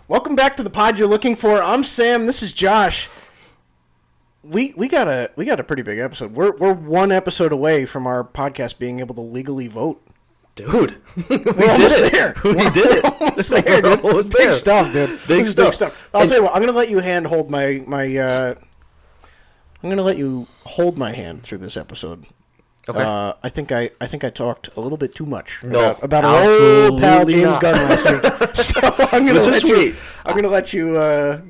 Welcome back to the pod you're looking for. I'm Sam. This is Josh. We got a pretty big episode. We're one episode away from our podcast being able to legally vote. Dude, we did it. There. We did it. Almost there, dude. Almost Big there. stuff, dude. Big stuff. I'll tell you what. I'm gonna let you hold my I'm gonna let you hold my hand through this episode. Okay. I think I talked a little bit too much about our old pal James Gunn last week. So I'm gonna let you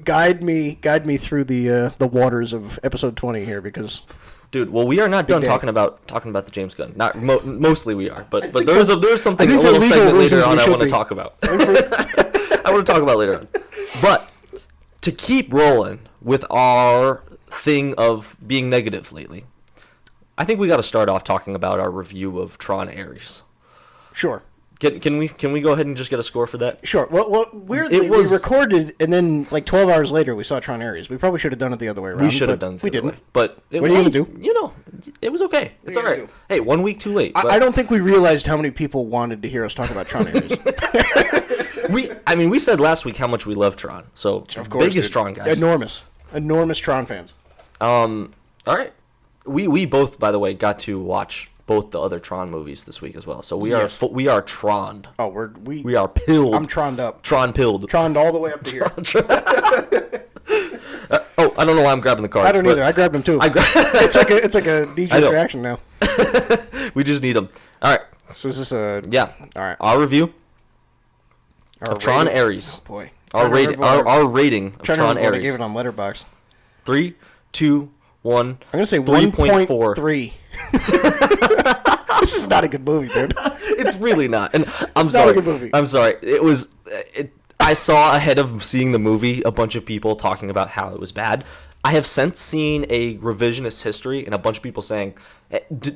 guide me through the waters of episode 20 here, because dude, well, we are not done talking about the James Gunn. Not mostly we are, but there's something, a little segment later on I want to talk about. I want to talk about later on. But to keep rolling with our thing of being negative lately, I think we got to start off talking about our review of TRON Ares. Sure. Can we go ahead and just get a score for that? Sure. Well, weirdly, we recorded, and then like 12 hours later, we saw TRON Ares. We probably should have done it the other way around. We should have done it the other way. But what are you going to do? You know, it was okay. It's all right. Hey, 1 week too late. I don't think we realized how many people wanted to hear us talk about TRON Ares. We said last week how much we love TRON. So, of course, biggest TRON guys. Enormous TRON fans. All right. We both, by the way, got to watch both the other TRON movies this week as well. So we are TRON'd. Oh, we are pilled. I'm TRON'd up. TRON-pilled. TRON'd all the way up to here. I don't know why I'm grabbing the cards. I don't either. I grabbed them too. It's like a DJ reaction now. We just need them. All right. So is this All right. Our review of TRON Ares. Oh boy. Our rating of TRON Ares. I gave it on Letterboxd. 3, 2, 1. I'm gonna say 1.3. This is not a good movie, dude. It's really not. And I'm it's sorry. Not a good movie. I'm sorry. I saw ahead of seeing the movie a bunch of people talking about how it was bad. I have since seen a revisionist history and a bunch of people saying,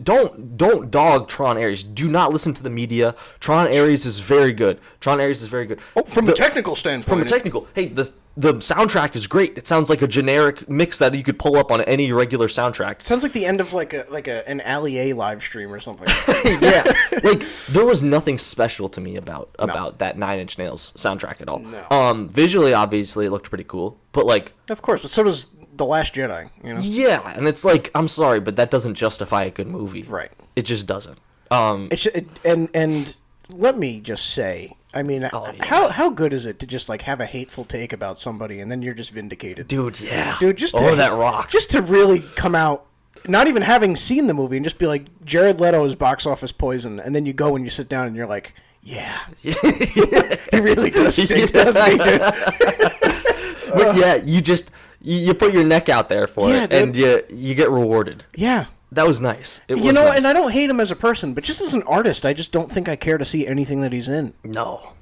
don't dog TRON Ares. Do not listen to the media. TRON Ares is very good. TRON Ares is very good. Oh, from a technical standpoint. Hey, the soundtrack is great. It sounds like a generic mix that you could pull up on any regular soundtrack. It sounds like the end of an Alley A live stream or something. Yeah, like there was nothing special to me about that Nine Inch Nails soundtrack at all. No. Visually, obviously, it looked pretty cool, but like, of course, but so does The Last Jedi. You know? Yeah, and it's like, I'm sorry, but that doesn't justify a good movie. Right. It just doesn't. And let me just say, I mean, how good is it to just like have a hateful take about somebody and then you're just vindicated? Dude, yeah. Dude, that rocks. Just to really come out, not even having seen the movie, and just be like, Jared Leto is box office poison, and then you go and you sit down and you're like, yeah. He really does stink, doesn't he, dude? But yeah, you put your neck out there for it, dude. And you get rewarded. Yeah. That was nice. It was nice. And I don't hate him as a person, but just as an artist, I just don't think I care to see anything that he's in. No.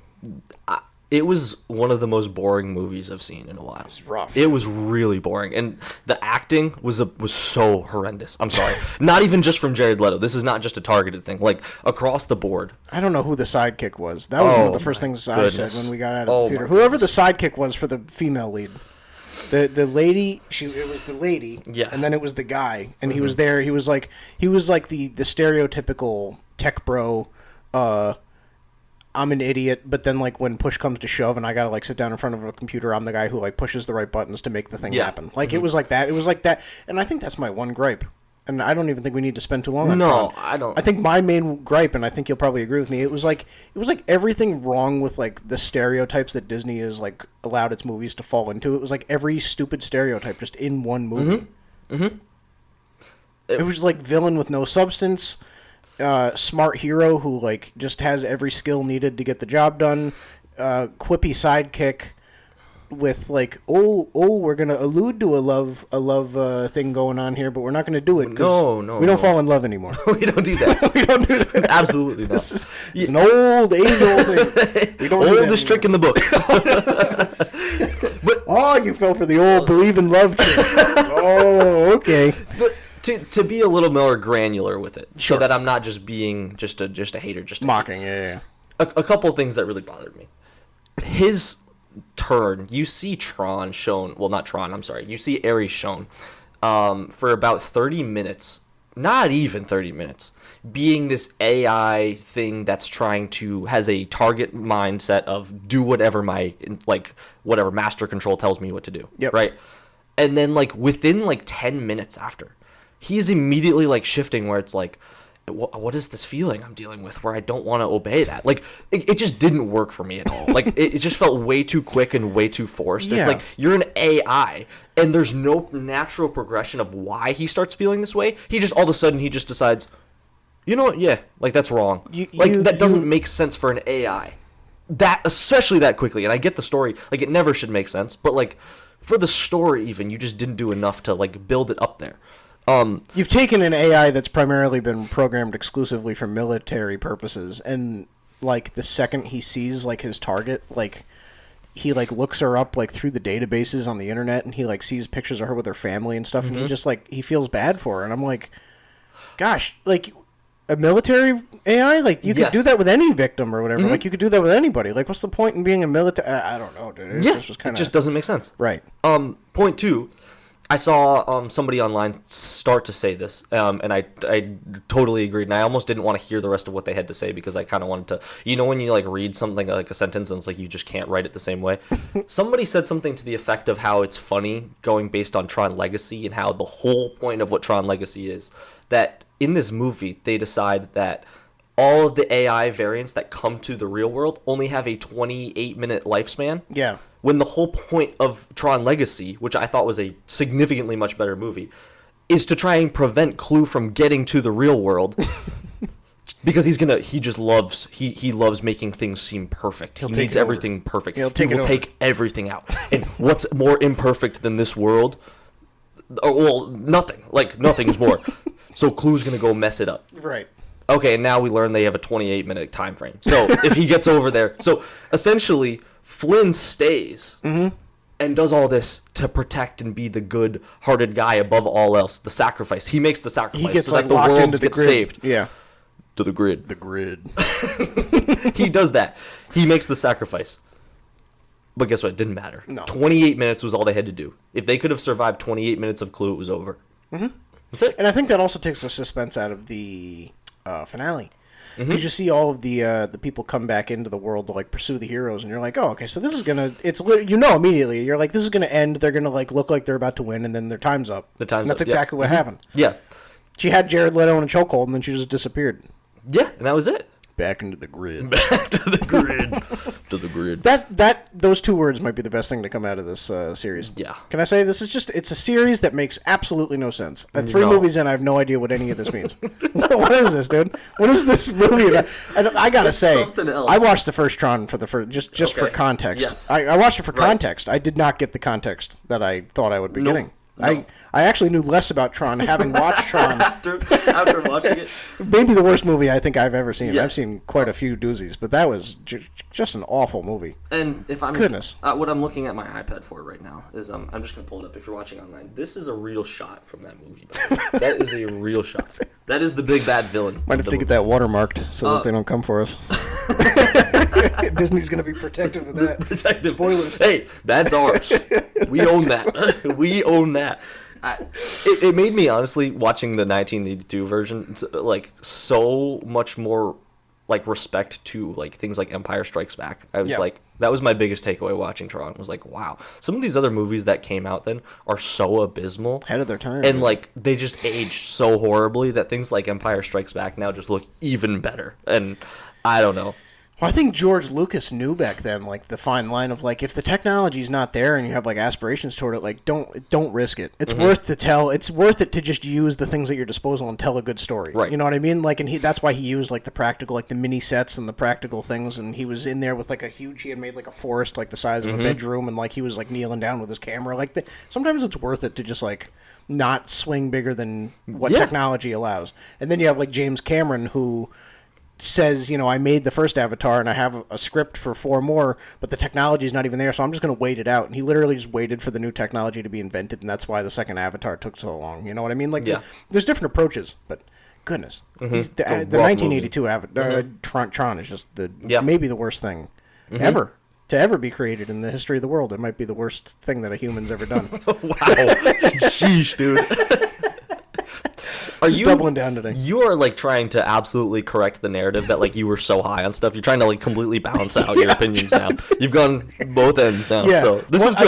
It was one of the most boring movies I've seen in a while. It was rough. It was really boring. And the acting was so horrendous. I'm sorry. Not even just from Jared Leto. This is not just a targeted thing. Like, across the board. I don't know who the sidekick was. That was one of the first things I said when we got out of the theater. Whoever the sidekick was for the female lead. The lady, it was the lady, yeah, and then it was the guy, and he was there. He was like the stereotypical tech bro. I'm an idiot, but then like when push comes to shove, and I gotta like sit down in front of a computer, I'm the guy who like pushes the right buttons to make the thing happen. Like it was like that. It was like that, and I think that's my one gripe. And I don't even think we need to spend too long on it. No, I don't. I think my main gripe, and I think you'll probably agree with me, it was like everything wrong with like the stereotypes that Disney has like allowed its movies to fall into. It was like every stupid stereotype just in one movie. Mm-hmm. It was like villain with no substance, smart hero who like just has every skill needed to get the job done, quippy sidekick with like, we're gonna allude to a love thing going on here, but we're not gonna do it. No, we don't fall in love anymore. We don't do that. We don't do that. Absolutely not. It's an old thing. We don't oldest trick in the book. But you fell for the old believe in love trick. Oh, okay. To be a little more granular with it, sure, so that I'm not just being just a hater, just a mocking. Hater. Yeah. A couple of things that really bothered me. His turn, you see TRON shown, well, not TRON, I'm sorry, you see Ares shown for about 30 minutes, not even 30 minutes. being this AI thing that's has a target mindset of do whatever whatever master control tells me what to do. Yep. Right. And then like within like 10 minutes after, he is immediately like shifting where it's like, what is this feeling I'm dealing with where I don't want to obey that? Like, it just didn't work for me at all. Like, it just felt way too quick and way too forced. Yeah. It's like, you're an AI, and there's no natural progression of why he starts feeling this way. He just, all of a sudden, he just decides, you know what, yeah, like, that's wrong. That doesn't make sense for an AI. Especially that quickly, and I get the story, like, it never should make sense, but, like, for the story even, you just didn't do enough to, like, build it up there. You've taken an AI that's primarily been programmed exclusively for military purposes, and like the second he sees like his target, like he like looks her up like through the databases on the internet, and he like sees pictures of her with her family and stuff, and he just like he feels bad for her, and I'm like, gosh, like a military AI, like you could do that with any victim or whatever, like you could do that with anybody. Like, what's the point in being a military? I don't know, dude. It just doesn't make sense. Right. Point two. I saw somebody online start to say this, and I totally agreed, and I almost didn't want to hear the rest of what they had to say because I kind of wanted to, when you like read something like a sentence and it's like you just can't write it the same way. Somebody said something to the effect of how it's funny going based on Tron Legacy and how the whole point of what Tron Legacy is that in this movie they decide that all of the AI variants that come to the real world only have a 28-minute lifespan. Yeah. When the whole point of Tron Legacy, which I thought was a significantly much better movie, is to try and prevent Clue from getting to the real world. Because he loves making things seem perfect. He needs everything perfect. He will take everything out. And what's more imperfect than this world? Well, nothing. Like, nothing's more. So Clue's going to go mess it up. Right. Okay, and now we learn they have a 28-minute time frame. So if he gets over there... So essentially, Flynn stays and does all this to protect and be the good-hearted guy above all else. The sacrifice. He makes the sacrifice so that the world gets saved. Yeah. To the grid. The grid. He does that. He makes the sacrifice. But guess what? It didn't matter. No. 28 minutes was all they had to do. If they could have survived 28 minutes of Clue, it was over. Mm-hmm. That's it. And I think that also takes the suspense out of the... finale, because you see all of the people come back into the world to like pursue the heroes, and you're like, oh, okay, so this is gonna, immediately you're like, this is gonna end. They're gonna like look like they're about to win, and then their time's up. That's exactly what happened. Yeah, she had Jared Leto in a chokehold, and then she just disappeared. Yeah, and that was it. Back into the grid. Back to the grid. To the grid. Those two words might be the best thing to come out of this series. Yeah. Can I say it's a series that makes absolutely no sense. At 3 movies in, I have no idea what any of this means. What is this, dude? What is this movie? I gotta say, something else. I watched the first Tron for for context. Yes. I watched it for context. I did not get the context that I thought I would be getting. No. I actually knew less about Tron having watched Tron after watching it. Maybe the worst movie I think I've ever seen. Yes. I've seen quite a few doozies, but that was just an awful movie. And if I'm goodness, what I'm looking at my iPad for right now is I'm just gonna pull it up if you're watching online. This is a real shot from that movie. That is a real shot. That is the big bad villain. Might have to get that watermarked so that they don't come for us. Disney's gonna be protective of that. Protective. Spoilers. Hey, that's ours. We own that. We own that. It made me honestly watching the 1982 version like so much more like respect to like things like Empire Strikes Back. I was like, that was my biggest takeaway watching Tron. Was like, wow, some of these other movies that came out then are so abysmal, ahead of their time, and like they just aged so horribly that things like Empire Strikes Back now just look even better. And I don't know. Well, I think George Lucas knew back then, like, the fine line of, like, if the technology's not there and you have, like, aspirations toward it, like, don't risk it. It's worth it to just use the things at your disposal and tell a good story. Right. You know what I mean? Like, and that's why he used, like, the practical, like, the mini sets and the practical things, and he was in there with, like, he had made, like, a forest, like, the size of a bedroom, and, like, he was, like, kneeling down with his camera. Like, sometimes it's worth it to just, like, not swing bigger than what technology allows. And then you have, like, James Cameron, who says, I made the first Avatar and I have a script for 4 more, but the technology is not even there, so I'm just going to wait it out. And he literally just waited for the new technology to be invented, and that's why the second Avatar took so long. You know what I mean? Like, there's different approaches, but goodness. The 1982 Avatar, Tron is just maybe the worst thing ever to ever be created in the history of the world. It might be the worst thing that a human's ever done. Wow. Sheesh, dude. Are you doubling down today? You are like trying to absolutely correct the narrative that like you were so high on stuff. You're trying to like completely balance out your opinions now. You've gone both ends now. Yeah. So this is good.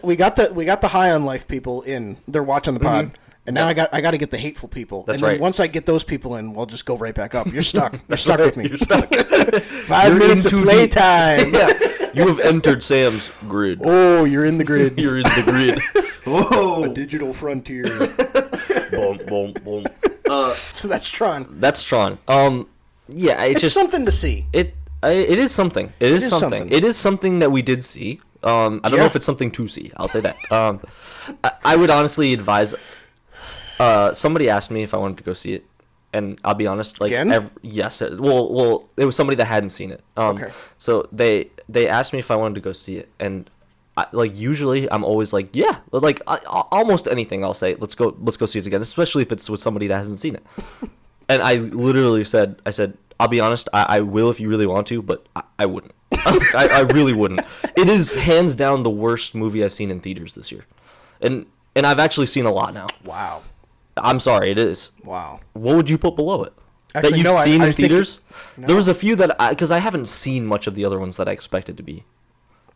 We got the high on life people in. They're watching the pod. And now I got to get the hateful people. That's and then right. Once I get those people in, we'll just go right back up. You're stuck. You're stuck with me. You're stuck. 5 minutes of playtime. Yeah. You have entered Sam's grid. Oh, you're in the grid. You're in the grid. Whoa. A digital frontier. Boom, boom, boom. So that's Tron. That's Tron. Yeah, it's just something to see. It is something. It is something. It is something that we did see. I don't know if it's something to see. I'll say that. I would honestly advise. Somebody asked me if I wanted to go see it, and I'll be honest. Like, yes. Well, it was somebody that hadn't seen it. Okay. So they asked me if I wanted to go see it, and usually I'm always like, yeah, like almost anything I'll say. Let's go see it again, especially if it's with somebody that hasn't seen it. And I literally said, I'll be honest, I will if you really want to, but I wouldn't. I really wouldn't. It is hands down the worst movie I've seen in theaters this year, and I've actually seen a lot now. Wow. I'm sorry, it is. Wow. What would you put below it? Actually, that you've seen in theaters? No. There was a few that because I haven't seen much of the other ones that I expected to be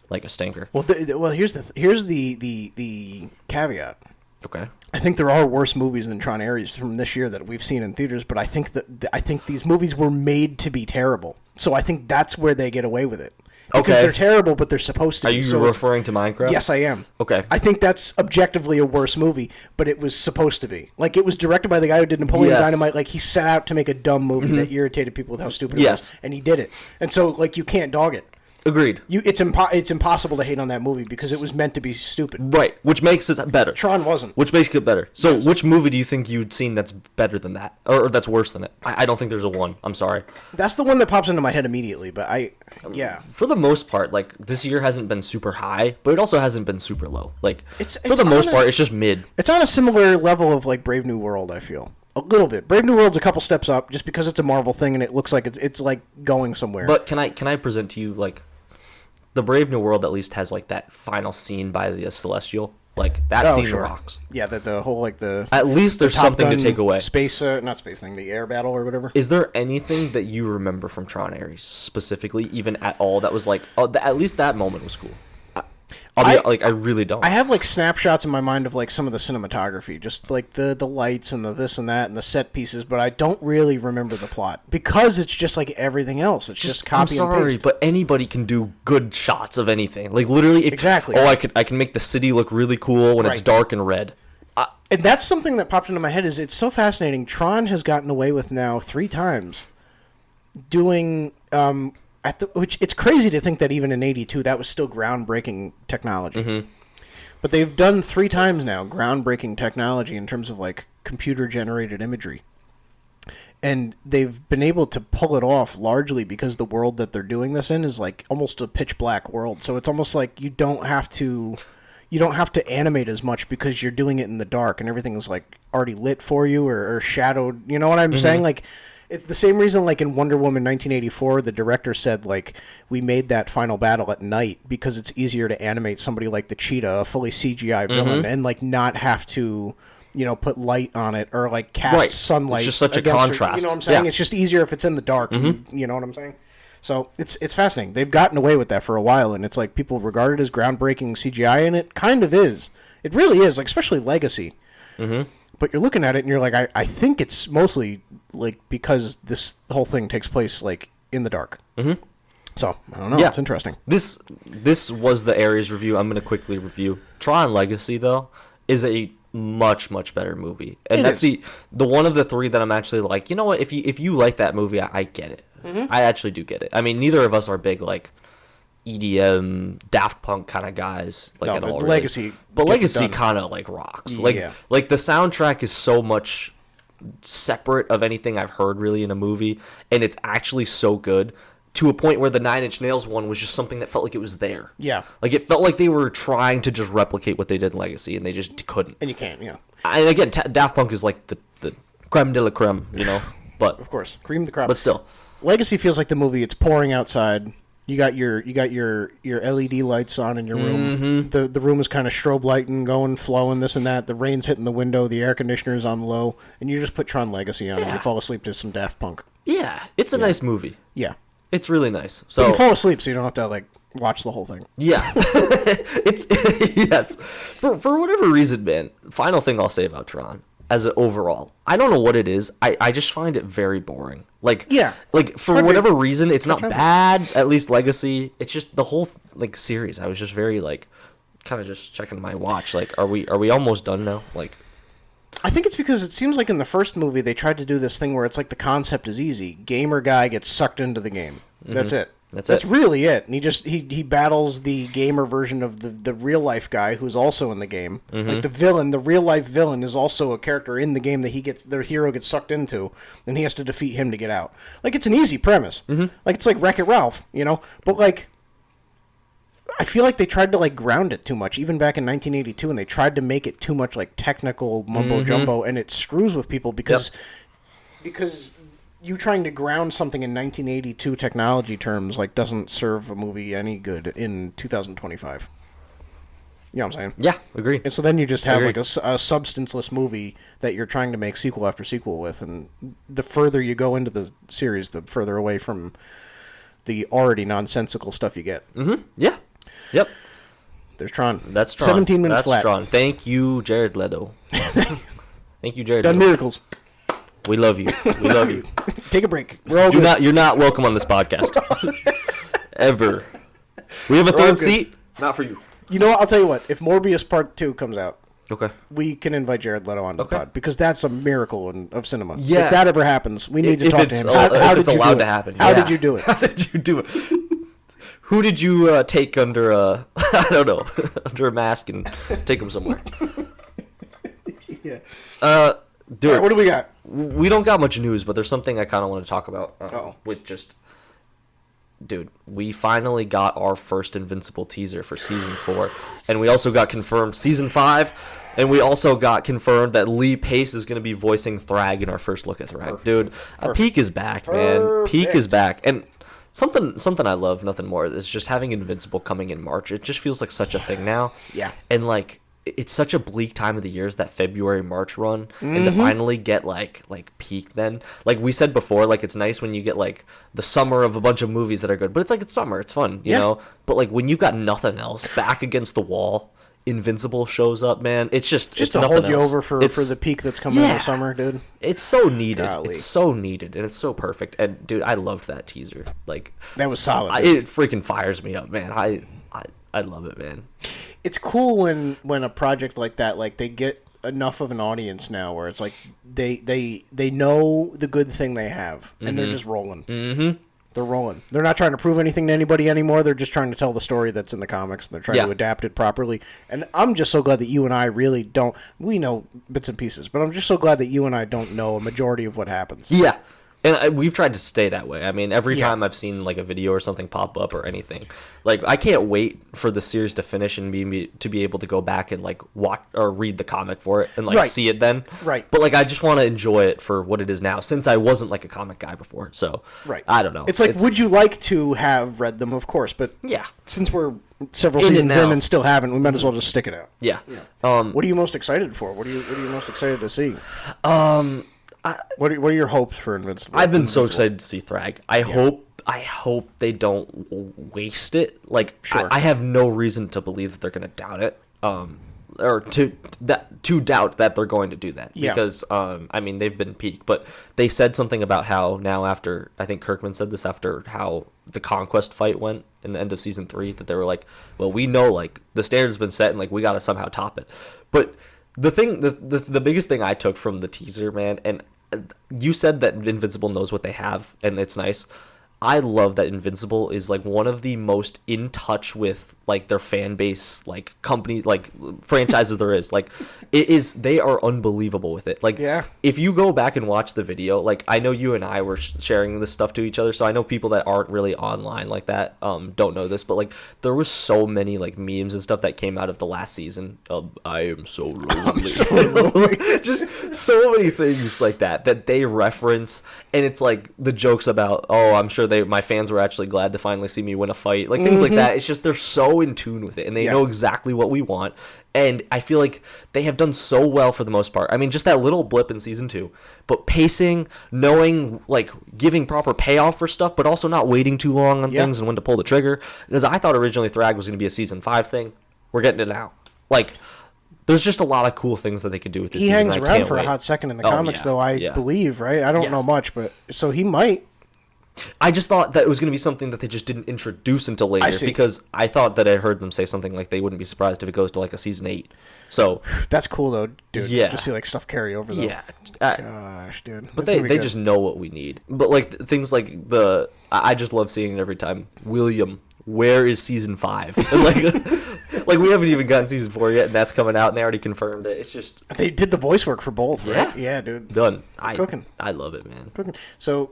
like a stinker. Well, here's the caveat. Okay. I think there are worse movies than Tron Ares from this year that we've seen in theaters, but I think these movies were made to be terrible. So I think that's where they get away with it. Because they're terrible, but they're supposed to be. Are you referring to Minecraft? Yes, I am. Okay. I think that's objectively a worse movie, but it was supposed to be. Like, it was directed by the guy who did Napoleon Dynamite. Like, he set out to make a dumb movie that irritated people with how stupid it was. And he did it. And so, like, you can't dog it. Agreed. It's impossible to hate on that movie because it was meant to be stupid. Right, which makes it better. Tron wasn't. Which makes it better. So, which movie do you think you'd seen that's better than that, or that's worse than it? I don't think there's a one. I'm sorry. That's the one that pops into my head immediately. But yeah. For the most part, like this year hasn't been super high, but it also hasn't been super low. Like for the most part, it's just mid. It's on a similar level of like Brave New World. I feel. A little bit. Brave New World's a couple steps up just because it's a Marvel thing and it looks like it's like going somewhere. But can I present to you like the Brave New World at least has like that final scene by the Celestial, like that scene rocks. Yeah, the whole like the at least there's something to take away. Space, not space thing, the air battle or whatever. Is there anything that you remember from Tron Ares specifically, even at all, that was like at least that moment was cool? I really don't. I have like snapshots in my mind of like some of the cinematography, just like the lights and the this and that and the set pieces, but I don't really remember the plot because it's just like everything else. It's just copy and paste. But anybody can do good shots of anything. Like literally, exactly. Oh, I can make the city look really cool when it's dark and red. And that's something that popped into my head. Is it's so fascinating. Tron has gotten away with now 3 times doing. Which it's crazy to think that even in '82 that was still groundbreaking technology. Mm-hmm. But they've done 3 times now groundbreaking technology in terms of like computer generated imagery, and they've been able to pull it off largely because the world that they're doing this in is like almost a pitch black world. So it's almost like you don't have to animate as much because you're doing it in the dark and everything is like already lit for you or shadowed. You know what I'm saying? Like. It's the same reason, like in Wonder Woman 1984, the director said, like, we made that final battle at night because it's easier to animate somebody like the Cheetah, a fully CGI villain, and, like, not have to, put light on it or, like, cast sunlight. It's just such a contrast. Her. You know what I'm saying? Yeah. It's just easier if it's in the dark. You know what I'm saying? So it's fascinating. They've gotten away with that for a while, and it's like people regard it as groundbreaking CGI, and it kind of is. It really is, like, especially Legacy. Mm-hmm. But you're looking at it and you're like, I think it's mostly like because this whole thing takes place like in the dark. Mm-hmm. So I don't know. Yeah. It's interesting. This was the Ares review. I'm going to quickly review Tron Legacy though is a much better movie, and that's the one of the 3 that I'm actually like. You know what? If you like that movie, I get it. Mm-hmm. I actually do get it. I mean, neither of us are big like EDM, Daft Punk kind of guys at all. Legacy, but Legacy kind of like rocks. Yeah. Like the soundtrack is so much separate of anything I've heard really in a movie, and it's actually so good to a point where the 9 Inch Nails one was just something that felt like it was there. Yeah, like it felt like they were trying to just replicate what they did in Legacy, and they just couldn't. And you can't, yeah. And again, Daft Punk is like the creme de la creme, But of course, cream of the crop. But still, Legacy feels like the movie. It's pouring outside. You got your LED lights on in your room. The room is kind of strobe lighting, going, flowing, this and that. The rain's hitting the window. The air conditioner's on low, and you just put Tron Legacy on, and you fall asleep to some Daft Punk. Yeah, it's a nice movie. Yeah, it's really nice. So you can fall asleep, so you don't have to like watch the whole thing. Yeah, it's yes. For whatever reason, man. Final thing I'll say about Tron. As an overall, I don't know what it is. I just find it very boring. Like, yeah, like for whatever reason, it's not bad. At least Legacy. It's just the whole like series. I was just very like, kind of just checking my watch. Like, are we almost done now? Like, I think it's because it seems like in the first movie they tried to do this thing where it's like the concept is easy. Gamer guy gets sucked into the game. That's it. That's really it. And he battles the gamer version of the real life guy who's also in the game. Like the villain, the real life villain is also a character in the game that the hero gets sucked into, and he has to defeat him to get out. Like it's an easy premise. Like it's like Wreck-It Ralph, you know? But like I feel like they tried to like ground it too much, even back in 1982, and they tried to make it too much like technical mumbo jumbo, and it screws with people because you trying to ground something in 1982 technology terms like doesn't serve a movie any good in 2025. You know what I'm saying? Yeah, agree. And so then you just have like a substanceless movie that you're trying to make sequel after sequel with, and the further you go into the series, the further away from the already nonsensical stuff you get. Yeah. Yep. There's Tron. That's Tron. 17 minutes That's flat. Tron. Thank you, Jared Leto. Thank you, Jared Done Leto. miracles. We love you. We love you. Take a break. We're all good. You're not welcome on this podcast. Ever. We have a third seat. Not for you. You know what? I'll tell you what. If Morbius Part 2 comes out, okay, we can invite Jared Leto on the pod because that's a miracle of cinema. Yeah. If that ever happens, we need to talk to him. How did you allowed to happen. How did you do it? How did you do it? Who did you take under a I don't know, under a mask and take him somewhere? Yeah. Dude, right, what do we got? We don't got much news, but there's something I kind of want to talk about. With just, dude, we finally got our first Invincible teaser for season 4, and we also got confirmed season 5, and we also got confirmed that Lee Pace is going to be voicing Thrag in our first look at Thrag. Dude, Peak is back, man. Peak is back, and something I love nothing more is just having Invincible coming in March. It just feels like such a thing now. Yeah, and like. It's such a bleak time of the year is that February-March run, and to finally get like peak then. Like we said before, like it's nice when you get like the summer of a bunch of movies that are good, but it's like it's summer, it's fun, you know. But like when you've got nothing else, back against the wall, Invincible shows up, man. It's just to hold you over for the peak that's coming in the summer, dude. It's so needed. Golly. It's so needed, and it's so perfect. And dude, I loved that teaser. Like that was solid. It freaking fires me up, man. I love it, man. It's cool when a project like that, like they get enough of an audience now where it's like they know the good thing they have, and they're just rolling. They're rolling. They're not trying to prove anything to anybody anymore. They're just trying to tell the story that's in the comics, and they're trying to adapt it properly. And I'm just so glad that you and I really don't. We know bits and pieces, but I'm just so glad that you and I don't know a majority of what happens. Yeah. And we've tried to stay that way. I mean, every time I've seen like a video or something pop up or anything, like I can't wait for the series to finish and to be able to go back and like watch or read the comic for it and like see it then. Right. But like I just want to enjoy it for what it is now, since I wasn't like a comic guy before. So I don't know. It's like, would you like to have read them? Of course, but since we're several seasons in and still haven't, we might as well just stick it out. Yeah. What are you most excited for? What are you most excited to see? What are your hopes for Invincible? I've been so excited to see Thrag. I hope they don't waste it. Like I have no reason to believe that they're going to doubt it. Or to doubt that they're going to do that. Because I mean they've been peak, but they said something about how now after, I think Kirkman said this after how the Conquest fight went in the end of season 3, that they were like, well, we know like the standard's been set and like we got to somehow top it. But the thing, the biggest thing I took from the teaser, man, and you said that Invincible knows what they have, and it's nice. I love that Invincible is like one of the most in touch with like their fan base, like company, like franchises there is. Like it is, they are unbelievable with it. Like if you go back and watch the video, like I know you and I were sharing this stuff to each other, so I know people that aren't really online like that don't know this, but like there was so many like memes and stuff that came out of the last season. I am so lonely. Just so many things like that they reference, and it's like the jokes about, oh, I'm sure sure my fans were actually glad to finally see me win a fight. Like, things like that. It's just they're so in tune with it, and they know exactly what we want. And I feel like they have done so well for the most part. I mean, just that little blip in season 2. But pacing, knowing, like, giving proper payoff for stuff, but also not waiting too long on things and when to pull the trigger. Because I thought originally Thrag was going to be a season 5 thing. We're getting it now. Like, there's just a lot of cool things that they could do with this season. He hangs around for a hot second in the comics, though, I believe, right? I don't know much, but so he might. I just thought that it was going to be something that they just didn't introduce until later, because I thought that I heard them say something like they wouldn't be surprised if it goes to like a season 8. So that's cool though, dude. Yeah, just see like stuff carry over though. Yeah, gosh, dude. But they just know what we need. But like things like I just love seeing it every time. William, where is season 5? Like we haven't even gotten season 4 yet, and that's coming out, and they already confirmed it. It's just they did the voice work for both, right? Yeah, dude. Done. Cooking. I love it, man. Cooking. So.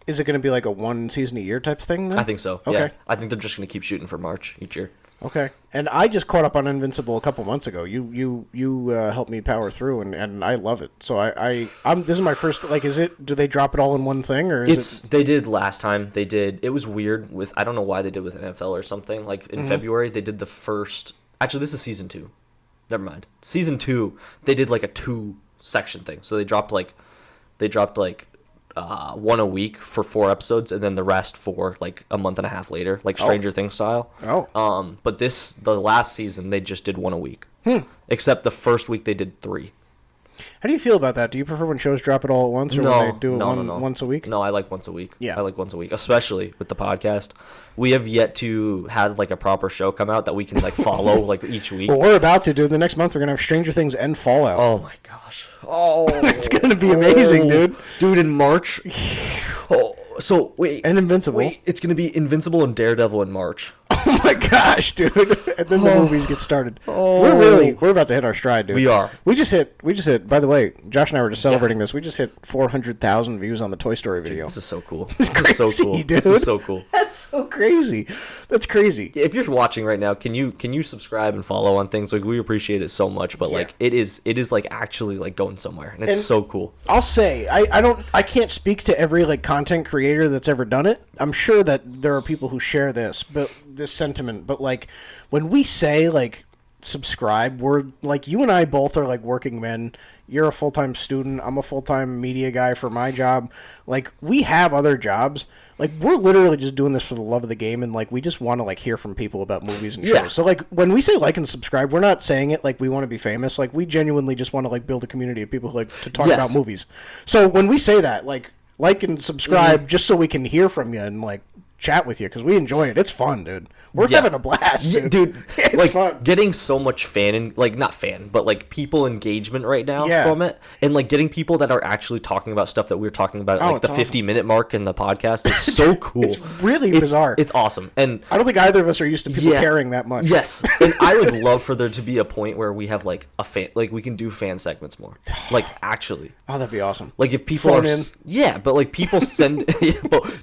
Is it going to be like a 1 season a year type thing then? I think so. Okay. Yeah. I think they're just going to keep shooting for March each year. Okay. And I just caught up on Invincible a couple months ago. You helped me power through, and I love it. So I'm this is my first. Like, do they drop it all in one thing, or they did last time. They did. It was weird with, I don't know why they did with NFL or something. Like in February they did the first. Actually, this is season 2. Never mind. Season 2 they did like a 2-section thing. So they dropped like. 1 a week for 4 episodes, and then the rest for like a month and a half later, like Stranger Things style. But the last season they just did 1 a week. Except the first week they did 3. How do you feel about that? Do you prefer when shows drop it all at once, or when they do it once a week? No, I like once a week. Yeah, I like once a week, especially with the podcast. We have yet to have like a proper show come out that we can like follow like each week. Well, we're about to, dude. The next month we're gonna have Stranger Things and Fallout. Oh my gosh! Oh, it's gonna be amazing, dude. Dude, in March. So wait, and Invincible. Wait, it's gonna be Invincible and Daredevil in March. Oh my gosh, dude! And then the movies get started. We're about to hit our stride, dude. We are. We just hit. By the way, Josh and I were just celebrating this. We just hit 400,000 views on the Toy Story video. Dude, this is so cool. This is so cool. Dude. This is so cool. That's so crazy. That's crazy. If you're watching right now, can you subscribe and follow on things? Like, we appreciate it so much. But like, it is like actually like going somewhere, and it's so cool. I'll say I can't speak to every like content creator that's ever done it. I'm sure that there are people who share this sentiment, but like when we say like subscribe, we're like, you and I both are like working men. You're a full-time student. I'm a full-time media guy for my job. Like, we have other jobs. Like, we're literally just doing this for the love of the game, and like we just want to like hear from people about movies and shows. So like when we say like and subscribe, we're not saying it like we want to be famous. Like, we genuinely just want to like build a community of people who like to talk about movies. So when we say that, like and subscribe, just so we can hear from you and like chat with you, because we enjoy it. It's fun, dude. We're having a blast, dude. It's like fun. Getting so much but like people engagement right now from it, and like getting people that are actually talking about stuff that we're talking about at like the 50-minute mark in the podcast is so cool. It's really bizarre. It's awesome, and I don't think either of us are used to people caring that much. Yes, and I would love for there to be a point where we have like a fan, like we can do fan segments more, like actually. Oh, that'd be awesome. Like if people but like people send,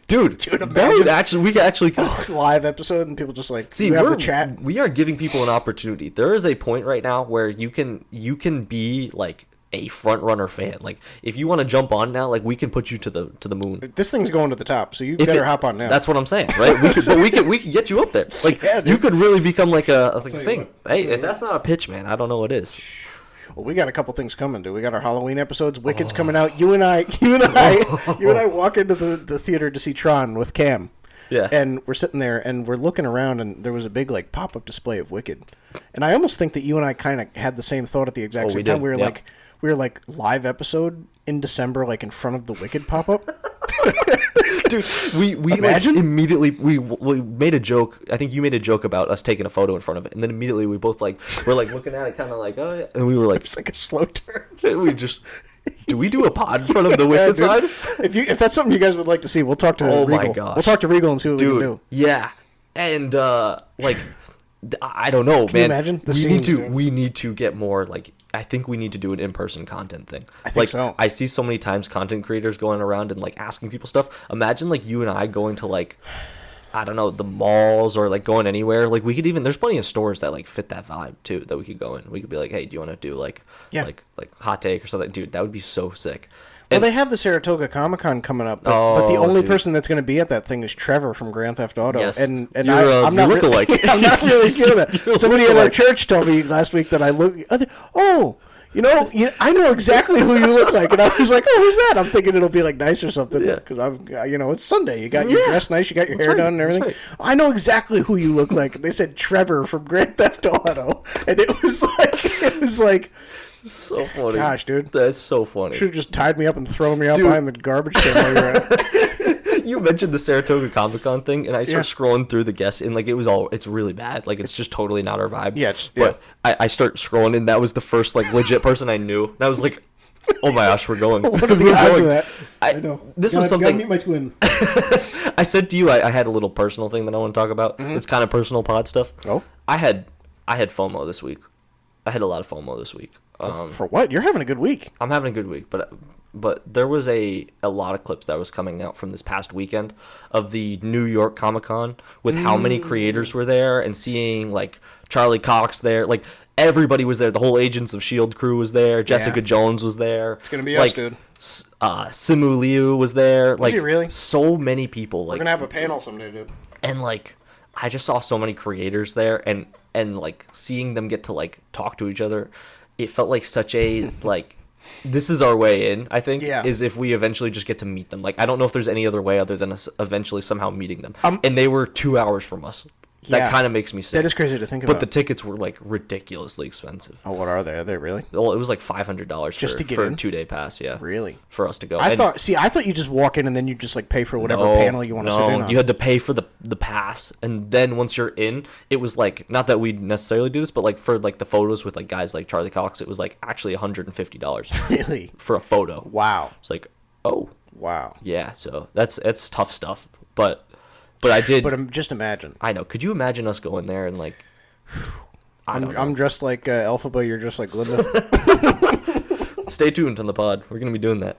dude, we could actually live episode and people just like chat. We are giving people an opportunity. There is a point right now where you can be like a front runner fan. Like if you want to jump on now, like we can put you to the moon. This thing's going to the top, so you better hop on now. That's what I'm saying, right? we could get you up there. Like you could really become like a thing. Hey, if that's not a pitch, man, I don't know what is. Well, we got a couple things coming, dude. We got our Halloween episodes. Wicked's coming out. You and I walk into the theater to see Tron with Cam. Yeah. And we're sitting there and we're looking around and there was a big like pop-up display of Wicked. And I almost think that you and I kind of had the same thought at the exact same time. We were like live episode in December, like in front of the Wicked pop-up. Dude, we imagine? Like immediately we made a joke. I think you made a joke about us taking a photo in front of it, and then immediately we both like we're like looking at it, kind of like, oh yeah, and we were like, it's like a slow turn. We just do we do a pod in front of the Wicked side? If that's something you guys would like to see, we'll talk to Regal. My gosh, we'll talk to Regal and see what we can do. Yeah, and like I don't know, can man. You imagine we need to get more like. I think we need to do an in-person content thing. I think so. I see so many times content creators going around and like asking people stuff. Imagine like you and I going to like, I don't know, the malls or like going anywhere. Like we could even, there's plenty of stores that like fit that vibe too that we could go in. We could be like, hey, do you want to do like hot take or something? Dude, that would be so sick. Well, they have the Saratoga Comic-Con coming up, but the only person that's going to be at that thing is Trevor from Grand Theft Auto. Yes. And I'm not lookalike. I'm not really feeling that. Somebody at our church told me last week that I look. Oh, I know exactly who you look like, and I was like, "Oh, who's that?" I'm thinking it'll be like nice or something because it's Sunday. You got your dress nice, you got your hair done and everything. Right. I know exactly who you look like. They said Trevor from Grand Theft Auto, and it was like. So funny. Gosh, dude. That's so funny. Should have just tied me up and thrown me out behind the garbage can while you were at it. You mentioned the Saratoga Comic-Con thing, and I start scrolling through the guests, and, like, it's really bad. Like, it's just totally not our vibe. Yeah. But I start scrolling, and that was the first, like, legit person I knew. And I was like, oh my gosh, we're going. What are the odds of that? I know. This was something. Gotta meet my twin. I said to you, I had a little personal thing that I want to talk about. Mm-hmm. It's kind of personal pod stuff. Oh? I had FOMO this week. I had a lot of FOMO this week. For what? You're having a good week. I'm having a good week, but there was a lot of clips that was coming out from this past weekend of the New York Comic-Con with how many creators were there and seeing, like, Charlie Cox there. Like, everybody was there. The whole Agents of S.H.I.E.L.D. crew was there. Jessica Jones was there. It's going to be us, dude. Simu Liu was there. Was he really? So many people. We're going to have a panel someday, dude. And, like, I just saw so many creators there, and like, seeing them get to, like, talk to each other, it felt like such a, like, this is our way in, I think, is if we eventually just get to meet them. Like, I don't know if there's any other way other than us eventually somehow meeting them. And they were 2 hours from us. That kind of makes me sick. That is crazy to think about. But the tickets were, like, ridiculously expensive. Oh, what are they? Are they really? Well, it was like $500 just to get for in? a 2-day pass, yeah. Really? For us to go. I thought you just walk in and then you just, like, pay for whatever panel you want to sit in on. You had to pay for the pass, and then once you're in, it was, like, not that we necessarily do this, but, like, for, like, the photos with, like, guys like Charlie Cox, it was, like, actually $150. Really? For a photo. Wow. It's like, oh. Wow. Yeah, so it's tough stuff, but I did. But just imagine. I know. Could you imagine us going there and, like, I'm dressed like Elphaba. You're just like Glinda. Stay tuned on the pod. We're gonna be doing that.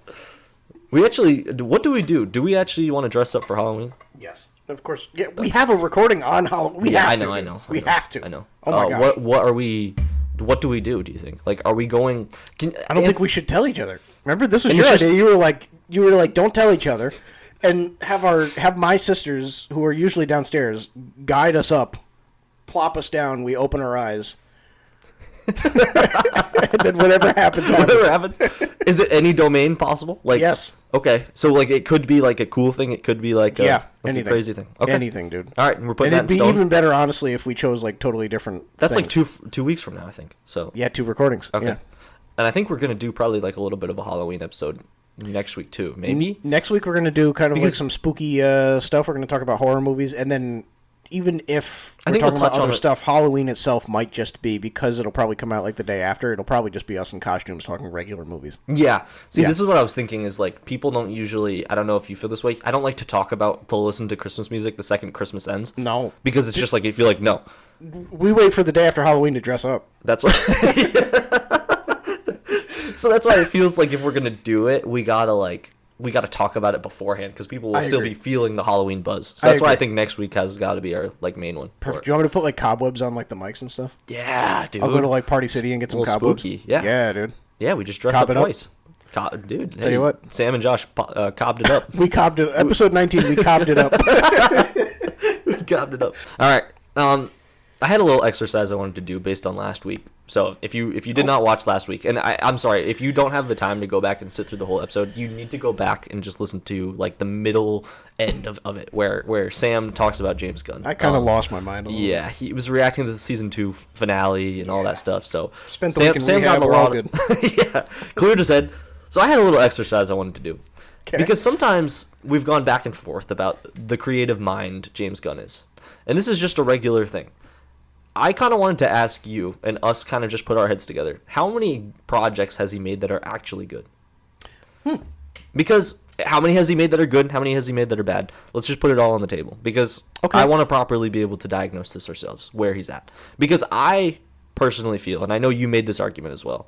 We actually. What do we do? Do we actually want to dress up for Halloween? Yes, of course. Yeah, we have a recording on Halloween. I know. We have to. I know. Oh my god. What are we? What do we do? Do you think? Like, are we going? I don't think we should tell each other. Remember, this was your idea. You were like, don't tell each other. And have my sisters, who are usually downstairs, guide us up, plop us down, we open our eyes. And then whatever happens. Is it any domain possible? Like, yes. Okay. So, like, it could be like a cool thing. It could be like anything. A crazy thing. Okay. Anything, dude. All right, and we're putting that in stone. It'd be even better, honestly, if we chose like totally different. That's things. like 2 weeks from now, I think. So. Yeah, 2 recordings. Okay. Yeah. And I think we're gonna do probably like a little bit of a Halloween episode next week too, maybe. Next week we're going to do kind of like some spooky stuff. We're going to talk about horror movies, and then even if we're talking about other stuff, Halloween itself might just be, because it'll probably come out like the day after, it'll probably just be us in costumes talking regular movies. Yeah. See, this is what I was thinking is, like, people don't usually, I don't know if you feel this way, I don't like to listen to Christmas music the second Christmas ends. No. Because it's just like, you feel like, no. We wait for the day after Halloween to dress up. That's what... So that's why it feels like if we're gonna do it, we gotta talk about it beforehand, because people will still be feeling the Halloween buzz. So that's why I think next week has got to be our, like, main one. Perfect. Do you want me to put like cobwebs on like the mics and stuff? Yeah, dude. I'll go to like Party City and get some cobwebs. Spooky. Yeah. Yeah, dude. Yeah, we just dressed up twice. Dude, tell you what, Sam and Josh cobbed it up. We cobbed it. Episode 19, we cobbed it up. We cobbed it up. All right. I had a little exercise I wanted to do based on last week. So if you did not watch last week, and I'm sorry, if you don't have the time to go back and sit through the whole episode, you need to go back and just listen to like the middle end of it, where Sam talks about James Gunn. I kind of lost my mind a little bit. Yeah, he was reacting to the season 2 finale and all that stuff. So spent the week in rehab, got a lot of yeah, cleared his head. So I had a little exercise I wanted to do. Okay. Because sometimes we've gone back and forth about the creative mind James Gunn is. And this is just a regular thing. I kind of wanted to ask you, and us kind of just put our heads together, how many projects has he made that are actually good? Because how many has he made that are good? How many has he made that are bad? Let's just put it all on the table. Because I want to properly be able to diagnose this ourselves, where he's at. Because I personally feel, and I know you made this argument as well,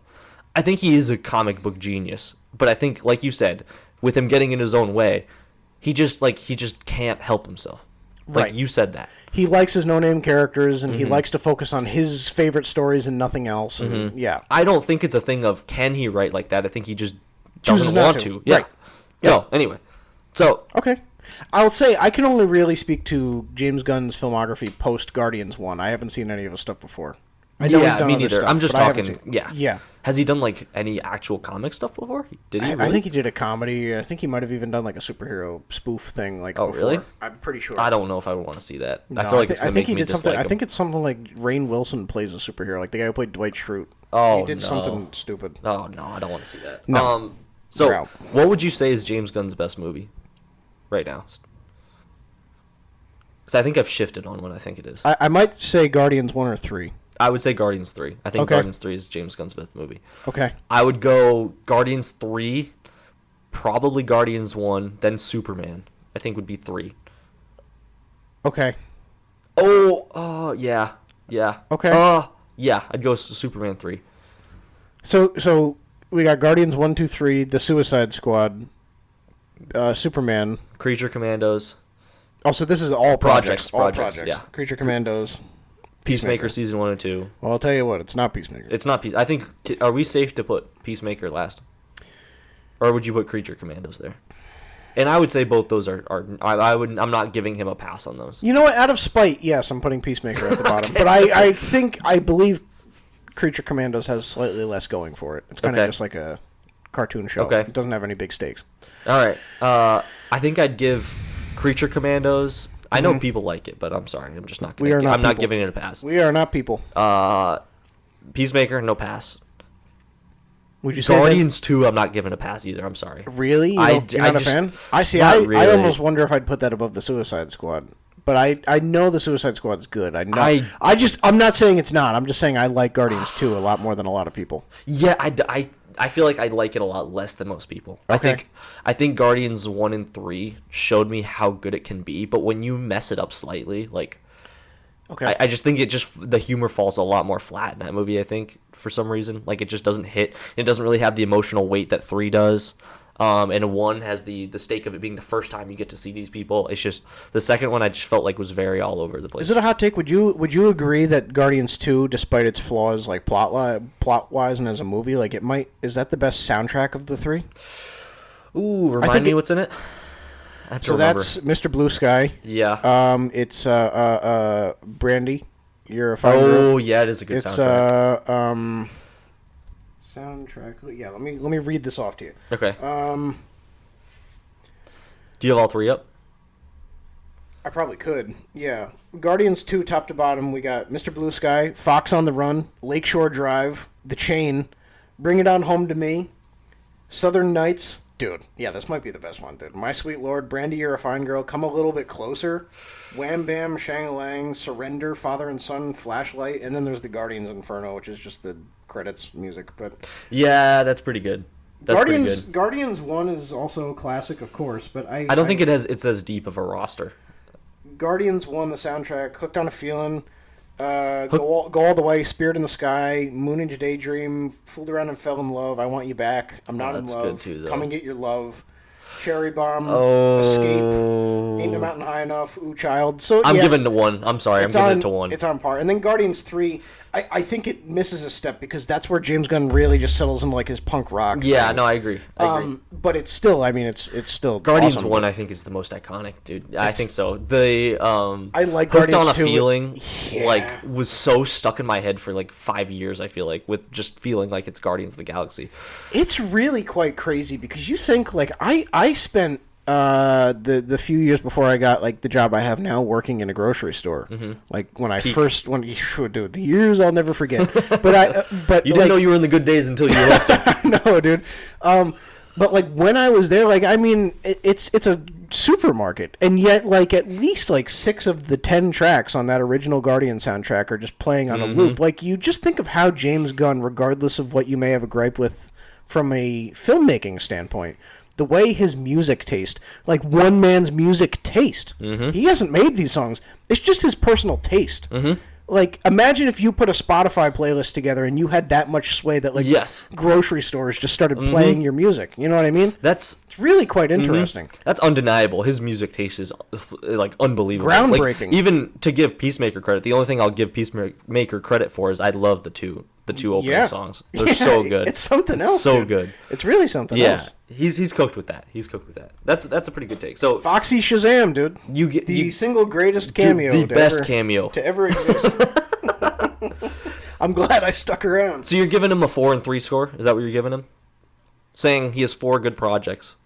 I think he is a comic book genius. But I think, like you said, with him getting in his own way, he just can't help himself. Like, you said that. He likes his no-name characters, and he likes to focus on his favorite stories and nothing else. And, yeah. I don't think it's a thing of, can he write like that? I think he just doesn't want to. Yeah. Right. So, anyway. So. Okay. I'll say I can only really speak to James Gunn's filmography post Guardians 1. I haven't seen any of his stuff before. I know he's done me other neither. stuff, I'm just but I haven't talking. seen- Yeah. Yeah. Has he done like any actual comic stuff before? Did he? I Really? think he did a comedy. I think he might have even done like a superhero spoof thing. Like, Oh, before. really? I'm pretty sure. I don't know if I would want to see that. No, I feel like it's I gonna think make he me did something. dislike I him. think it's something like Rainn Wilson plays a superhero, like the guy who played Dwight Schrute. Oh, he did no. something stupid. Oh no, I don't want to see that. No. So We're out. what would you say is James Gunn's best movie right now? Because I think I've shifted on what I think it is. I might say Guardians 1 or 3. I would say Guardians 3. I think Okay. Guardians 3 is James Gunn's best movie. Okay. I would go Guardians 3, probably Guardians 1, then Superman. I think would be 3. Okay. Yeah. Okay. Yeah, I'd go Superman 3. So we got Guardians 1, 2, 3, The Suicide Squad, Superman. Creature Commandos, Oh, so this is all projects. Projects, yeah. Creature Commandos. Peacemaker season 1 and 2. Well, I'll tell you what, it's not Peacemaker. It's not I think. Are we safe to put Peacemaker last, or would you put Creature Commandos there? And I would say both those are. I'm not giving him a pass on those. You know what? Out of spite, yes, I'm putting Peacemaker at the bottom. But I believe Creature Commandos has slightly less going for it. It's kind of just like a cartoon show. Okay. It doesn't have any big stakes. All right. I think I'd give Creature Commandos. I know people like it, but I'm sorry. I'm just not. I'm not giving it a pass. We are not people. Peacemaker, no pass. Would you say Guardians 2, I'm not giving a pass either. I'm sorry. Really? You're not a fan? I see. Not I really. almost wonder if I'd put that above the Suicide Squad. But I know the Suicide Squad's good. I know. I'm not saying it's not. I'm just saying I like Guardians 2 a lot more than a lot of people. Yeah, I feel like I like it a lot less than most people. Okay. I think Guardians 1 and 3 showed me how good it can be, but when you mess it up slightly, like, Okay. I just think the humor falls a lot more flat in that movie, I think, for some reason. Like, it just doesn't hit. It doesn't really have the emotional weight that 3 does. And 1 has the stake of it being the first time you get to see these people. It's just the second one I just felt like was very all over the place. Is it a hot take? Would you agree that Guardians 2, despite its flaws like plot wise and as a movie, like is that the best soundtrack of the 3? Ooh, remind me what's in it? I have to remember. That's Mr. Blue Sky. Yeah. It's Brandy. You're a fine girl. Oh yeah, it is a good soundtrack. Soundtrack. Yeah, let me read this off to you. Okay. Do you have all 3 up? I probably could. Yeah. Guardians 2, top to bottom, we got Mr. Blue Sky, Fox on the Run, Lakeshore Drive, The Chain, Bring It On Home to Me, Southern Nights. Dude, yeah, this might be the best one, dude. My Sweet Lord, Brandy, You're a Fine Girl, Come a Little Bit Closer, Wham Bam, Shang-a-Lang, Surrender, Father and Son, Flashlight, and then there's the Guardians Inferno, which is just the credits music. But yeah, that's pretty good. That's pretty good. Guardians 1 is also a classic, of course, but I don't think it's as deep of a roster. Guardians 1, the soundtrack, Hooked on a Feeling, Go All the Way, Spirit in the Sky, Moon into Daydream, Fooled Around and Fell in Love, I Want You Back, I'm Not in Love, good too, though. Come and Get Your Love, Cherry Bomb, Oh. Escape, Ain't No Mountain High Enough, Ooh Child. So I'm yeah, giving it to 1. I'm sorry, I'm giving it to 1. It's on par. And then Guardians 3, I think it misses a step because that's where James Gunn really just settles into like his punk rock Yeah, thing. no, I agree. But it's still, I mean, it's still Guardians awesome. 1, I think, is the most iconic, dude. I think so. The I like Hooked Guardians on a 2, Feeling, yeah. like, was so stuck in my head for like 5 years. I feel like with just feeling like it's Guardians of the Galaxy. It's really quite crazy because you think like I spent the few years before I got like the job I have now working in a grocery store. Mm-hmm. Like when dude, the years I'll never forget. But You didn't know you were in the good days until you left it. no, dude. But like when I was there, like I mean, it's a supermarket, and yet like at least like 6 of the 10 tracks on that original Guardian soundtrack are just playing on a loop. Like you just think of how James Gunn, regardless of what you may have a gripe with from a filmmaking standpoint, the way his music taste, like one man's music taste. He hasn't made these songs. It's just his personal taste. Like, imagine if you put a Spotify playlist together and you had that much sway that, like, grocery stores just started playing your music. You know what I mean? It's really quite interesting. That's undeniable. His music taste is, like, unbelievable. Groundbreaking. Like, even to give Peacemaker credit, the only thing I'll give Peacemaker credit for is I love the two opening songs. They're so good. It's something else. So dude. good. It's really something else. He's cooked with that. He's cooked with that. That's a pretty good take. So Foxy Shazam, dude. You get the single greatest cameo, the best cameo to ever exist. I'm glad I stuck around. So you're giving him a 4 and 3 score? Is that what you're giving him? Saying he has 4 good projects,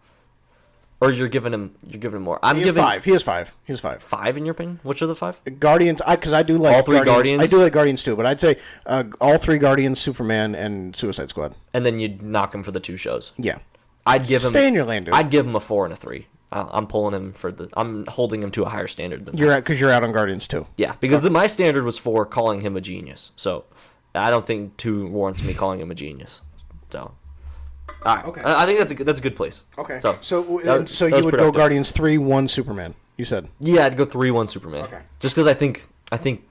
or you're giving him more? He has 5. 5 in your opinion? Which are the 5? Guardians, because I do like all 3 Guardians. I do like Guardians too, but I'd say all 3 Guardians, Superman, and Suicide Squad. And then you'd knock him for the 2 shows. Yeah. I'd give him. Stay in your lane, dude. I'd give him a 4 and a 3. I'm pulling him for the. I'm holding him to a higher standard than you're because you're out on Guardians too. Yeah, because my standard was 4, calling him a genius. So I don't think 2 warrants me calling him a genius. So. All right. Okay. I think that's a good place. Okay. So you would go Guardians 3, 1 Superman. You said. Yeah, I'd go 3, 1 Superman. Okay. Just because I think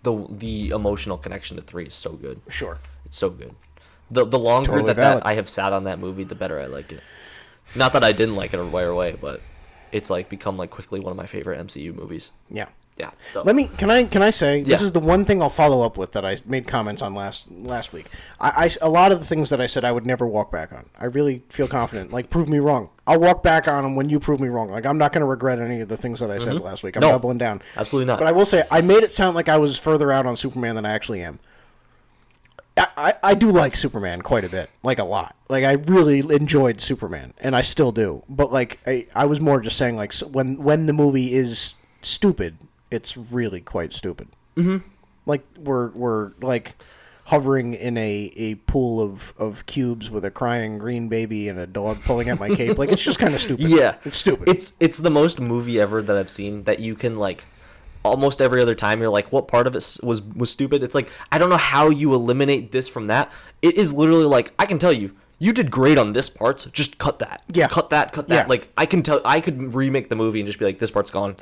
the emotional connection to 3 is so good. Sure. It's so good. The longer totally that I have sat on that movie, the better I like it. Not that I didn't like it right away, but it's like become like quickly one of my favorite MCU movies. Yeah. Yeah. So. Can I say this is the one thing I'll follow up with that I made comments on last week. A lot of the things that I said I would never walk back on. I really feel confident. Like, prove me wrong. I'll walk back on them when you prove me wrong. Like, I'm not going to regret any of the things that I said last week. I'm doubling down. Absolutely not. But I will say I made it sound like I was further out on Superman than I actually am. I do like Superman quite a bit, like a lot. Like, I really enjoyed Superman, and I still do. But like, I was more just saying, like, when the movie is stupid, it's really quite stupid. Mm-hmm. Like we're like hovering in a pool of cubes with a crying green baby and a dog pulling at my cape. Like, it's just kind of stupid. Yeah, it's stupid. It's the most movie ever that I've seen that you can like. Almost every other time you're like, what part of it was stupid? It's like, I don't know how you eliminate this from that. It is literally like, I can tell you did great on this part, so just cut that. Yeah. Cut that. Yeah. Like, I could remake the movie and just be like, this part's gone.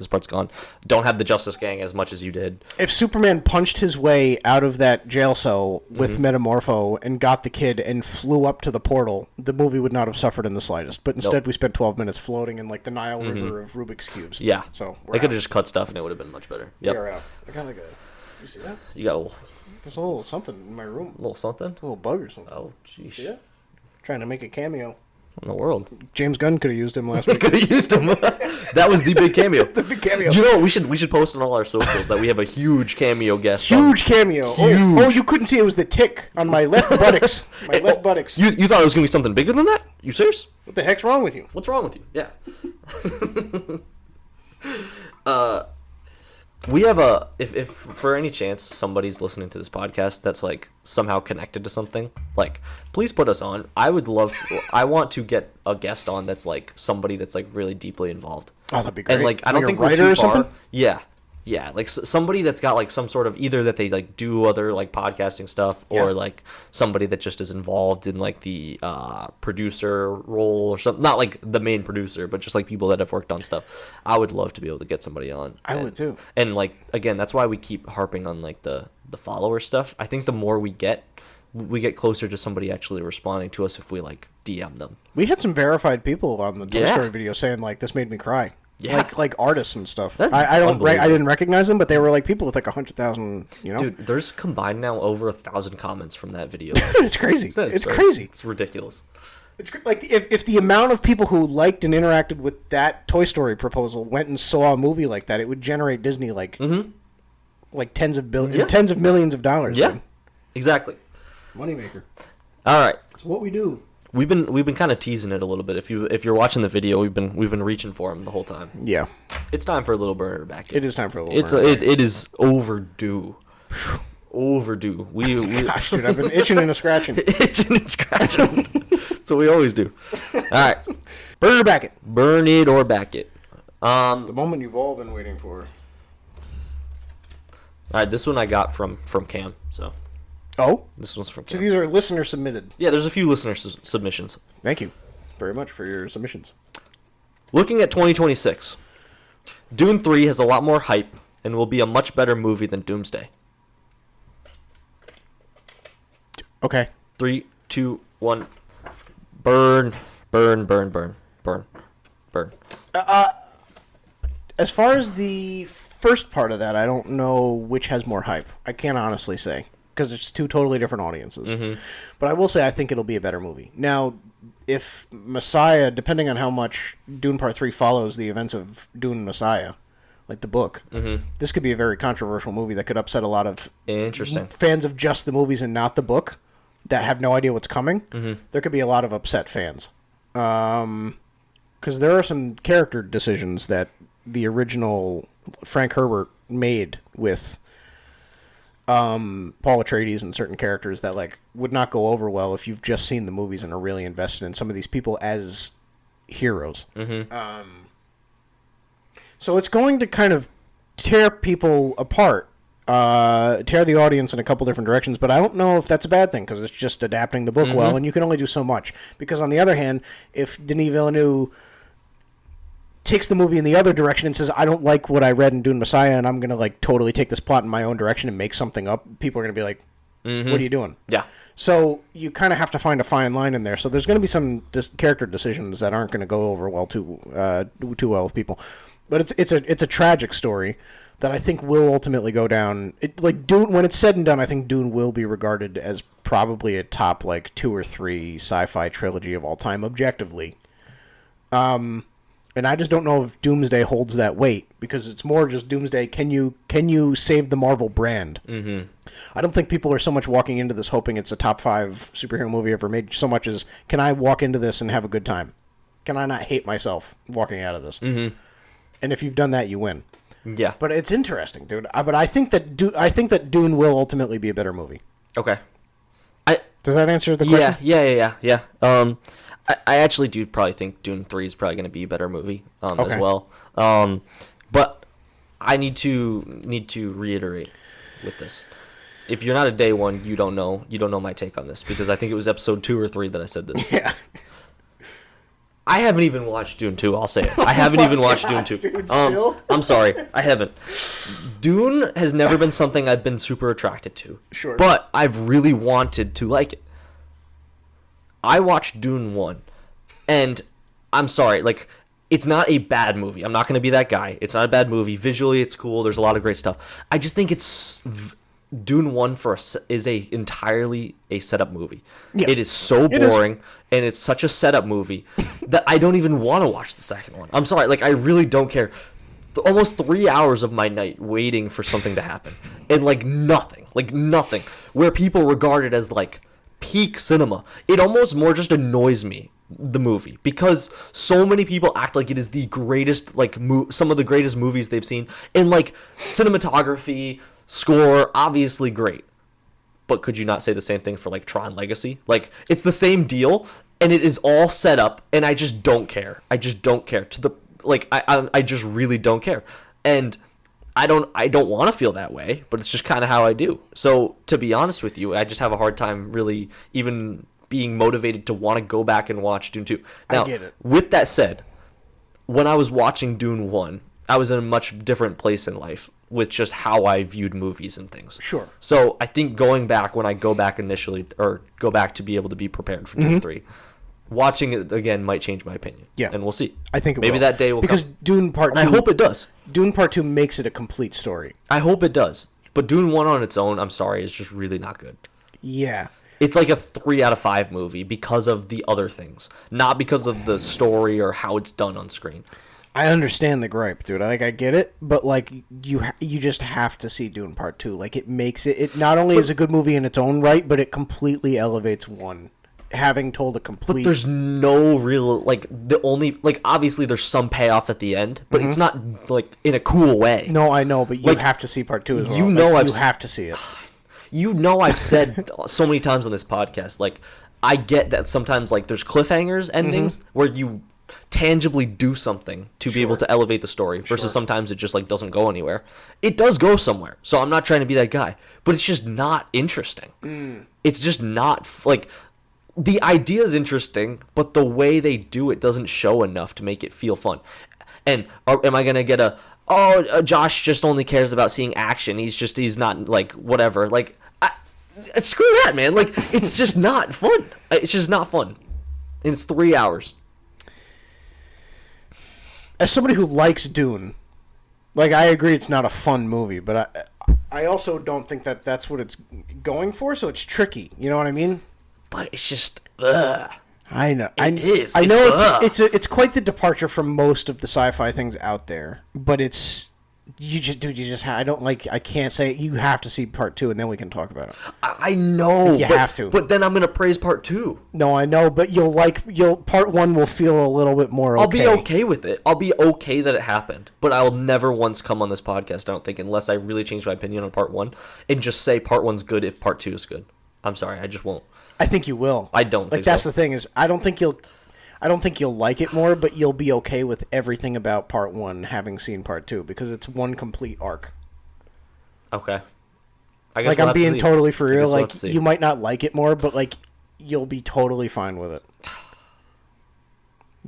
Don't have the Justice Gang as much as you did. If Superman punched his way out of that jail cell with Metamorpho and got the kid and flew up to the portal, the movie would not have suffered in the slightest. But instead we spent 12 minutes floating in like the Nile River of Rubik's Cubes. Yeah. So they could have just cut stuff and it would have been much better. Yep. We're out. I got like you see that? You got a little... There's a little something in my room. A little something? A little bug or something. Oh, jeez. See that? Trying to make a cameo. In the world. James Gunn could have used him last week. Could have used him. That was the big cameo. The big cameo. You know, we should post on all our socials that we have a huge cameo guest. Huge cameo. Huge. Oh, you couldn't see it was the tick on my left buttocks. My left buttocks. You thought it was gonna be something bigger than that? You serious? What the heck's wrong with you? What's wrong with you? Yeah. We have if for any chance somebody's listening to this podcast that's like somehow connected to something, like, please put us on. I want to get a guest on that's like somebody that's like really deeply involved. Oh, that'd be great. And like, I don't think we're too far. Yeah, like somebody that's got like some sort of either that they like do other like podcasting stuff or like somebody that just is involved in like the producer role or something. Not like the main producer, but just like people that have worked on stuff. I would love to be able to get somebody on. I would too. And like, again, that's why we keep harping on like the follower stuff. I think the more we get closer to somebody actually responding to us if we like DM them. We had some verified people on the Toy Story video saying like, this made me cry. Yeah. Like artists and stuff. I didn't recognize them, but they were like people with like 100,000. You know, dude, there's combined now over 1,000 comments from that video. It's crazy. It's crazy. It's ridiculous. It's like if the amount of people who liked and interacted with that Toy Story proposal went and saw a movie like that, it would generate Disney like tens of millions of dollars. Yeah, man. Exactly. Moneymaker. All right. It's what we do. We've been kind of teasing it a little bit. If you're watching the video, we've been reaching for him the whole time. Yeah. It's time for a little burner back. It is time for a little burner. It is overdue. Overdue. Gosh, dude, I've been itching and scratching. Itching and scratching. That's what we always do. All right. Burn or back it. Burn it or back it. The moment you've all been waiting for. All right, this one I got from Cam. So. Oh? This one's from Cam. So these are listener submitted. Yeah, there's a few listener submissions. Thank you very much for your submissions. Looking at 2026, Dune 3 has a lot more hype and will be a much better movie than Doomsday. Okay. 3, 2, 1. Burn. Burn, burn, burn, burn, burn. As far as the first part of that, I don't know which has more hype. I can't honestly say, because it's two totally different audiences. Mm-hmm. But I will say I think it'll be a better movie. Now, if Messiah, depending on how much Dune Part 3 follows the events of Dune Messiah, like the book, this could be a very controversial movie that could upset a lot of fans of just the movies and not the book that have no idea what's coming. There could be a lot of upset fans. Because there are some character decisions that the original Frank Herbert made with Paul Atreides and certain characters that like would not go over well if you've just seen the movies and are really invested in some of these people as heroes. So it's going to kind of tear people apart, tear the audience in a couple different directions, but I don't know if that's a bad thing because it's just adapting the book well, and you can only do so much. Because on the other hand, if Denis Villeneuve takes the movie in the other direction and says, I don't like what I read in Dune Messiah, and I'm going to like totally take this plot in my own direction and make something up, people are going to be like, what are you doing? Yeah. So you kind of have to find a fine line in there. So there's going to be some character decisions that aren't going to go over well too well with people. But it's a tragic story that I think will ultimately go down. Dune, when it's said and done, I think Dune will be regarded as probably a top like 2 or 3 sci-fi trilogy of all time, objectively. And I just don't know if Doomsday holds that weight because it's more just Doomsday. Can you save the Marvel brand? I don't think people are so much walking into this hoping it's a top 5 superhero movie ever made. So much as can I walk into this and have a good time? Can I not hate myself walking out of this? And if you've done that, you win. Yeah. But it's interesting, dude. But I think that Dune will ultimately be a better movie. Okay. Does that answer the question? Yeah. I actually do probably think Dune 3 is probably going to be a better movie as well. But I need to reiterate with this. If you're not a day one, you don't know my take on this because I think it was episode 2 or 3 that I said this. Yeah. I haven't even watched Dune 2, I'll say it. I haven't even watched Dune 2. Dude, still? I'm sorry, I haven't. Dune has never been something I've been super attracted to. Sure. But I've really wanted to like it. I watched Dune 1, and I'm sorry, like, it's not a bad movie. I'm not going to be that guy. It's not a bad movie. Visually, it's cool. There's a lot of great stuff. I just think it's... Dune 1 is entirely a setup movie. Yeah. It is so boring, and it's such a setup movie that I don't even want to watch the second one. I'm sorry, like, I really don't care. Almost 3 hours of my night waiting for something to happen. And, nothing. Where people regard it as, peak cinema. It almost more just annoys me, the movie, because so many people act like it is the greatest, some of the greatest movies they've seen. And, cinematography... Score, obviously great. But could you not say the same thing for, Tron Legacy? It's the same deal, and it is all set up, and I just don't care. I just don't care. I just really don't care. And I don't want to feel that way, but it's just kind of how I do. So, to be honest with you, I just have a hard time really even being motivated to want to go back and watch Dune 2. Now, I get it. With that said, when I was watching Dune 1, I was in a much different place in life with just how I viewed movies and things. Sure. So I think going back, when I go back initially, or go back to be able to be prepared for Dune 3, watching it again might change my opinion. Yeah. And we'll see. I think it Maybe will. that day will because come. Dune Part 2... I hope it does. Dune Part 2 makes it a complete story. I hope it does. But Dune 1 on its own, I'm sorry, is just really not good. Yeah. It's like a 3 out of 5 movie because of the other things. Not because of the story or how it's done on screen. I understand the gripe, dude. I get it, but you just have to see Dune Part 2. It makes it not only is a good movie in its own right, but it completely elevates one. Having told a complete... But there's no real, the only, obviously there's some payoff at the end, but it's not, in a cool way. No, I know, but you have to see Part 2 as well. You have to see it. You know I've said so many times on this podcast, I get that sometimes, there's cliffhangers endings where you... tangibly do something to be able to elevate the story versus sometimes it just doesn't go anywhere. It does go somewhere, so I'm not trying to be that guy, but it's just not interesting. It's just not the idea is interesting, but the way they do it doesn't show enough to make it feel fun. And am I gonna get Josh just only cares about seeing action, he's not whatever, screw that, man. It's just not fun. It's just not fun, and it's 3 hours. As somebody who likes Dune, I agree it's not a fun movie, but I also don't think that that's what it's going for, so it's tricky. You know what I mean? But it's just, ugh. I know. It is. I know it's quite the departure from most of the sci-fi things out there, but it's I can't say it. You have to see part 2 and then we can talk about it. I know. You have to. But then I'm gonna praise part 2. No, I know, but part 1 will feel a little bit more okay. I'll be okay with it. I'll be okay that it happened, but I'll never once come on this podcast, I don't think, unless I really change my opinion on part 1 and just say part 1's good if part 2 is good. I'm sorry, I just won't. I think you will. I don't think that's so. The thing is, I don't think you'll like it more, but you'll be okay with everything about part 1 having seen part 2 because it's one complete arc. Okay. I guess I'm being totally for real. Like, you might not like it more, but like you'll be totally fine with it.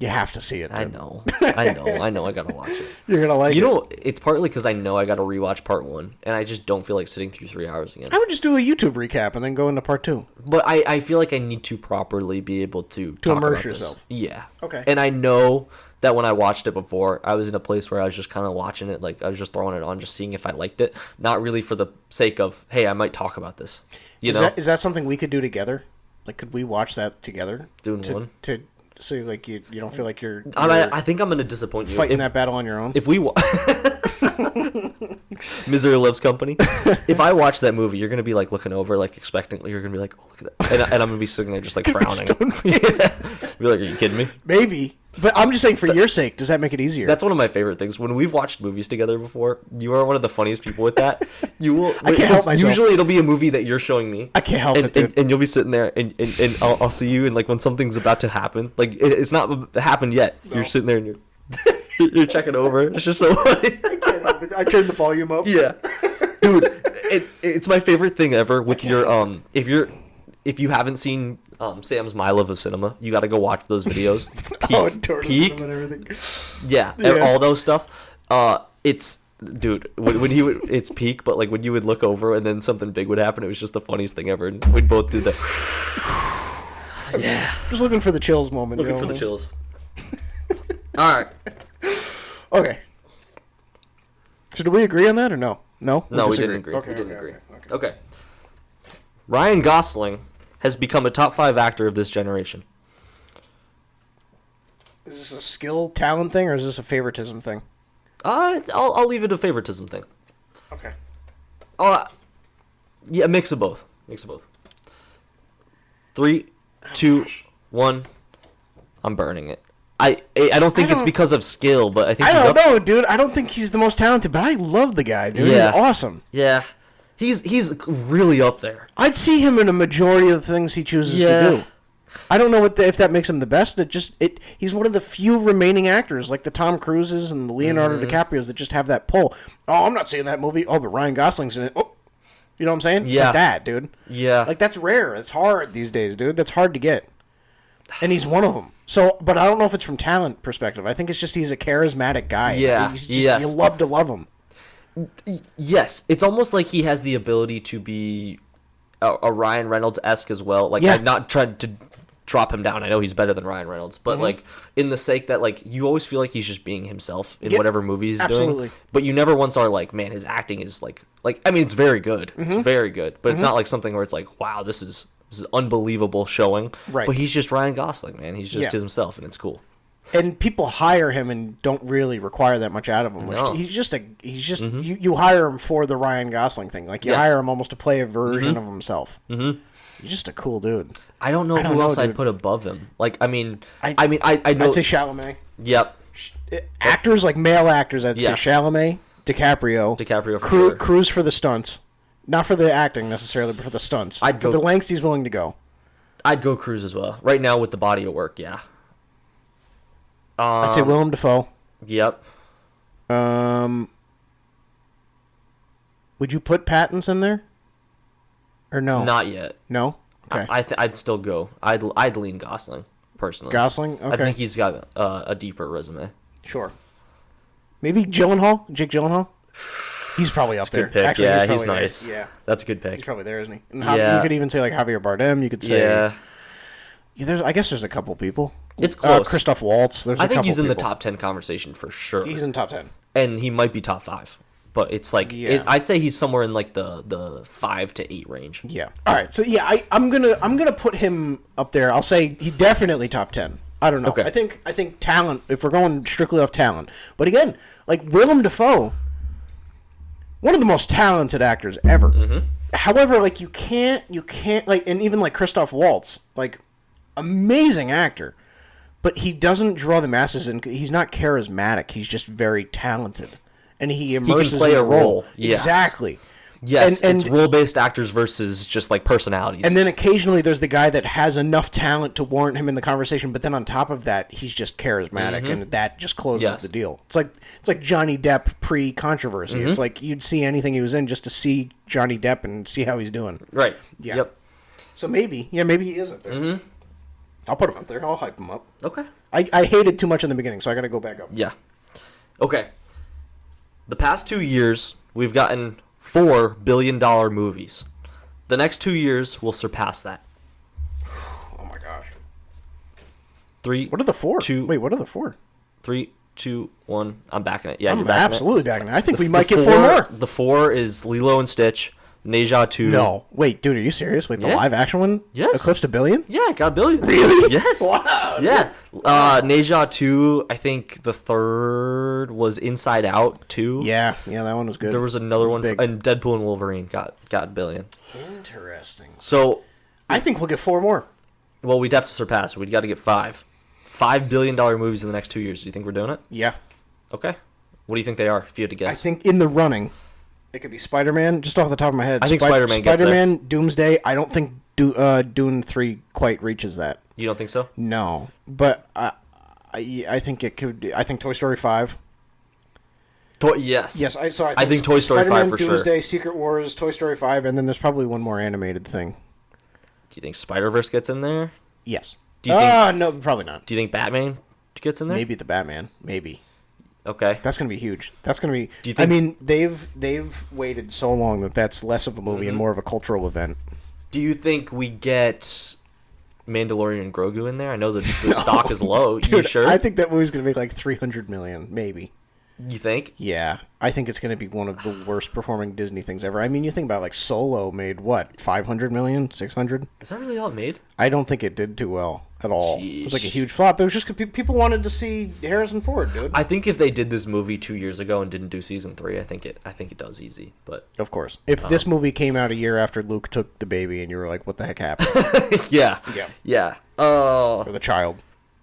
You have to see it. I know. I gotta watch it. You're gonna like it. You know, it's partly because I know I gotta rewatch part 1, and I just don't feel like sitting through 3 hours again. I would just do a YouTube recap and then go into part 2. But I feel like I need to properly be able to talk immerse about yourself. This. Yeah. Okay. And I know that when I watched it before, I was in a place where I was just kind of watching it, like I was just throwing it on, just seeing if I liked it, not really for the sake of, hey, I might talk about this. Is that something we could do together? Like, could we watch that together? Doing one? So like you don't feel like you're I think I'm gonna disappoint you fighting that battle on your own. If we Misery Loves Company. If I watch that movie, you're gonna be like looking over, like expectantly. You're gonna be like, oh, look at that, and I'm gonna be sitting there just like frowning. Be like, are you kidding me? Maybe. But I'm just saying, for your sake, does that make it easier? That's one of my favorite things. When we've watched movies together before, you are one of the funniest people with that. You will. I can't help myself. Usually, it'll be a movie that you're showing me. I can't help it, dude. And you'll be sitting there, and I'll see you, and like when something's about to happen, like it's not happened yet. No. You're sitting there, and you're checking over. It's just so funny. I can't help it. I turned the volume up. Yeah, dude, it's my favorite thing ever. With your if you haven't seen Sam's My Love of Cinema, you got to go watch those videos. Peak, and everything. Yeah, all those stuff. It's dude when he would, it's peak, but like when you would look over and then something big would happen, it was just the funniest thing ever. And we'd both do that. Yeah, just looking for the chills moment. Looking for the chills. All right. Okay. So do we agree on that or no? No, we didn't agree. Okay, we didn't agree. Okay. Ryan Gosling has become a top 5 actor of this generation. Is this a skill, talent thing, or is this a favoritism thing? I'll leave it a favoritism thing. Okay. Yeah, mix of both. 3, 2, 1. I'm burning it. I don't think it's because of skill, but I think I don't know, dude. I don't think he's the most talented, but I love the guy, dude. Yeah. He's awesome. Yeah. He's really up there. I'd see him in a majority of the things he chooses to do. I don't know if that makes him the best. He's one of the few remaining actors, like the Tom Cruises and the Leonardo DiCaprios, that just have that pull. Oh, I'm not seeing that movie. Oh, but Ryan Gosling's in it. Oh, you know what I'm saying? Yeah. It's like that, dude. Yeah. Like, that's rare. It's hard these days, dude. That's hard to get. And he's one of them. So, but I don't know if it's from talent perspective. I think it's just he's a charismatic guy. Yeah. You love to love him. Yes, it's almost like he has the ability to be a Ryan Reynolds-esque as well. Like, I'm not trying to drop him down. I know he's better than Ryan Reynolds, but like in the sake that like you always feel like he's just being himself in whatever movie he's doing. But you never once are like, man, his acting is like I mean, it's very good. It's very good, but it's not like something where it's like, wow, this is unbelievable showing. Right. But he's just Ryan Gosling, man. He's just himself, and it's cool. And people hire him and don't really require that much out of him. No. He's just you hire him for the Ryan Gosling thing. Like, you hire him almost to play a version of himself. Mm-hmm. He's just a cool dude. I don't know who else I'd put above him. Like, I know. I'd say Chalamet. Yep. Actors, like male actors, I'd say Chalamet, DiCaprio for sure. Cruise for the stunts. Not for the acting necessarily, but for the stunts. For the lengths he's willing to go. I'd go Cruise as well. Right now with the body of work, yeah. I'd say Willem Dafoe. Yep. Would you put Pattinson there? Or no? Not yet. No? Okay. I'd still go. I'd lean Gosling, personally. Gosling? Okay. I think he's got a deeper resume. Sure. Maybe Gyllenhaal? Jake Gyllenhaal? He's probably up there. Good pick. Actually, he's nice. There. Yeah. That's a good pick. He's probably there, isn't he? And you could even say like Javier Bardem. You could say... Yeah. I guess there's a couple people. It's close. Christoph Waltz. I think he's in the top 10 conversation for sure. He's in top 10. And he might be top 5. but it's like I'd say he's somewhere in like the 5 to 8 range. Yeah. All right. So yeah, I'm gonna put him up there. I'll say he definitely top 10. I don't know. Okay. I think talent. If we're going strictly off talent, but again, like Willem Dafoe, one of the most talented actors ever. Mm-hmm. However, like you can't like, and even like Christoph Waltz, like amazing actor, but he doesn't draw the masses, and he's not charismatic. He's just very talented, and he immerses can play in a the role. role. Yes. Exactly. Yes, and it's role-based actors versus just like personalities. And then occasionally there's the guy that has enough talent to warrant him in the conversation, but then on top of that, he's just charismatic, and that just closes the deal. It's like Johnny Depp pre-controversy. Mm-hmm. It's like you'd see anything he was in just to see Johnny Depp and see how he's doing. Right. Yeah. Yep. So maybe he is up there. Mm-hmm. I'll put him up there. I'll hype him up. Okay. I hated too much in the beginning, so I got to go back up. Yeah. Okay. The past 2 years, we've gotten $4 billion movies. The next 2 years will surpass that. Oh my gosh. What are the 4? Wait, what are the 4? 3, 2, 1. I'm backing it. Yeah, I'm absolutely backing it. I think we might get 4 more. The 4 is Lilo and Stitch, Neja 2. No. Wait, dude, are you serious? Wait, the live action one? Yes. Eclipsed $1 billion? Yeah, it got $1 billion. Really? Yes. Wow. Yeah. Neja 2, I think the 3rd was Inside Out 2. Yeah, that one was good. There was another one, and Deadpool and Wolverine got $1 billion. Interesting. So I think we'll get 4 more. Well, we'd have to surpass. We'd got to get 5. $5 billion movies in the next 2 years. Do you think we're doing it? Yeah. Okay. What do you think they are, if you had to guess? I think in the running, it could be Spider-Man, just off the top of my head. I think Spider-Man gets there. Spider-Man, Doomsday. I don't think Dune 3 quite reaches that. You don't think so? No. But I think it could. I think Toy Story 5. Yes. Yes, I think Toy Story 5 for Doomsday, sure. Doomsday, Secret Wars, Toy Story 5, and then there's probably one more animated thing. Do you think Spider-Verse gets in there? Yes. Do you think, no, probably not. Do you think Batman gets in there? Maybe the Batman. Maybe. Okay. That's gonna be huge. That's gonna be. Do you think, I mean, they've waited so long that's less of a movie and more of a cultural event. Do you think we get Mandalorian and Grogu in there? I know the stock is low. Dude, you sure? I think that movie's gonna make like $300 million, maybe. You think? Yeah, I think it's gonna be one of the worst performing Disney things ever. I mean, you think about like Solo made what, $500 million, $600? Is that really all it made? I don't think it did too well at all. Jeez. It was like a huge flop. It was just people wanted to see Harrison Ford, dude. I think if they did this movie 2 years ago and didn't do season 3, I think it does easy. But of course, if this movie came out a year after Luke took the baby, and you were like, "What the heck happened?" yeah. Or the child.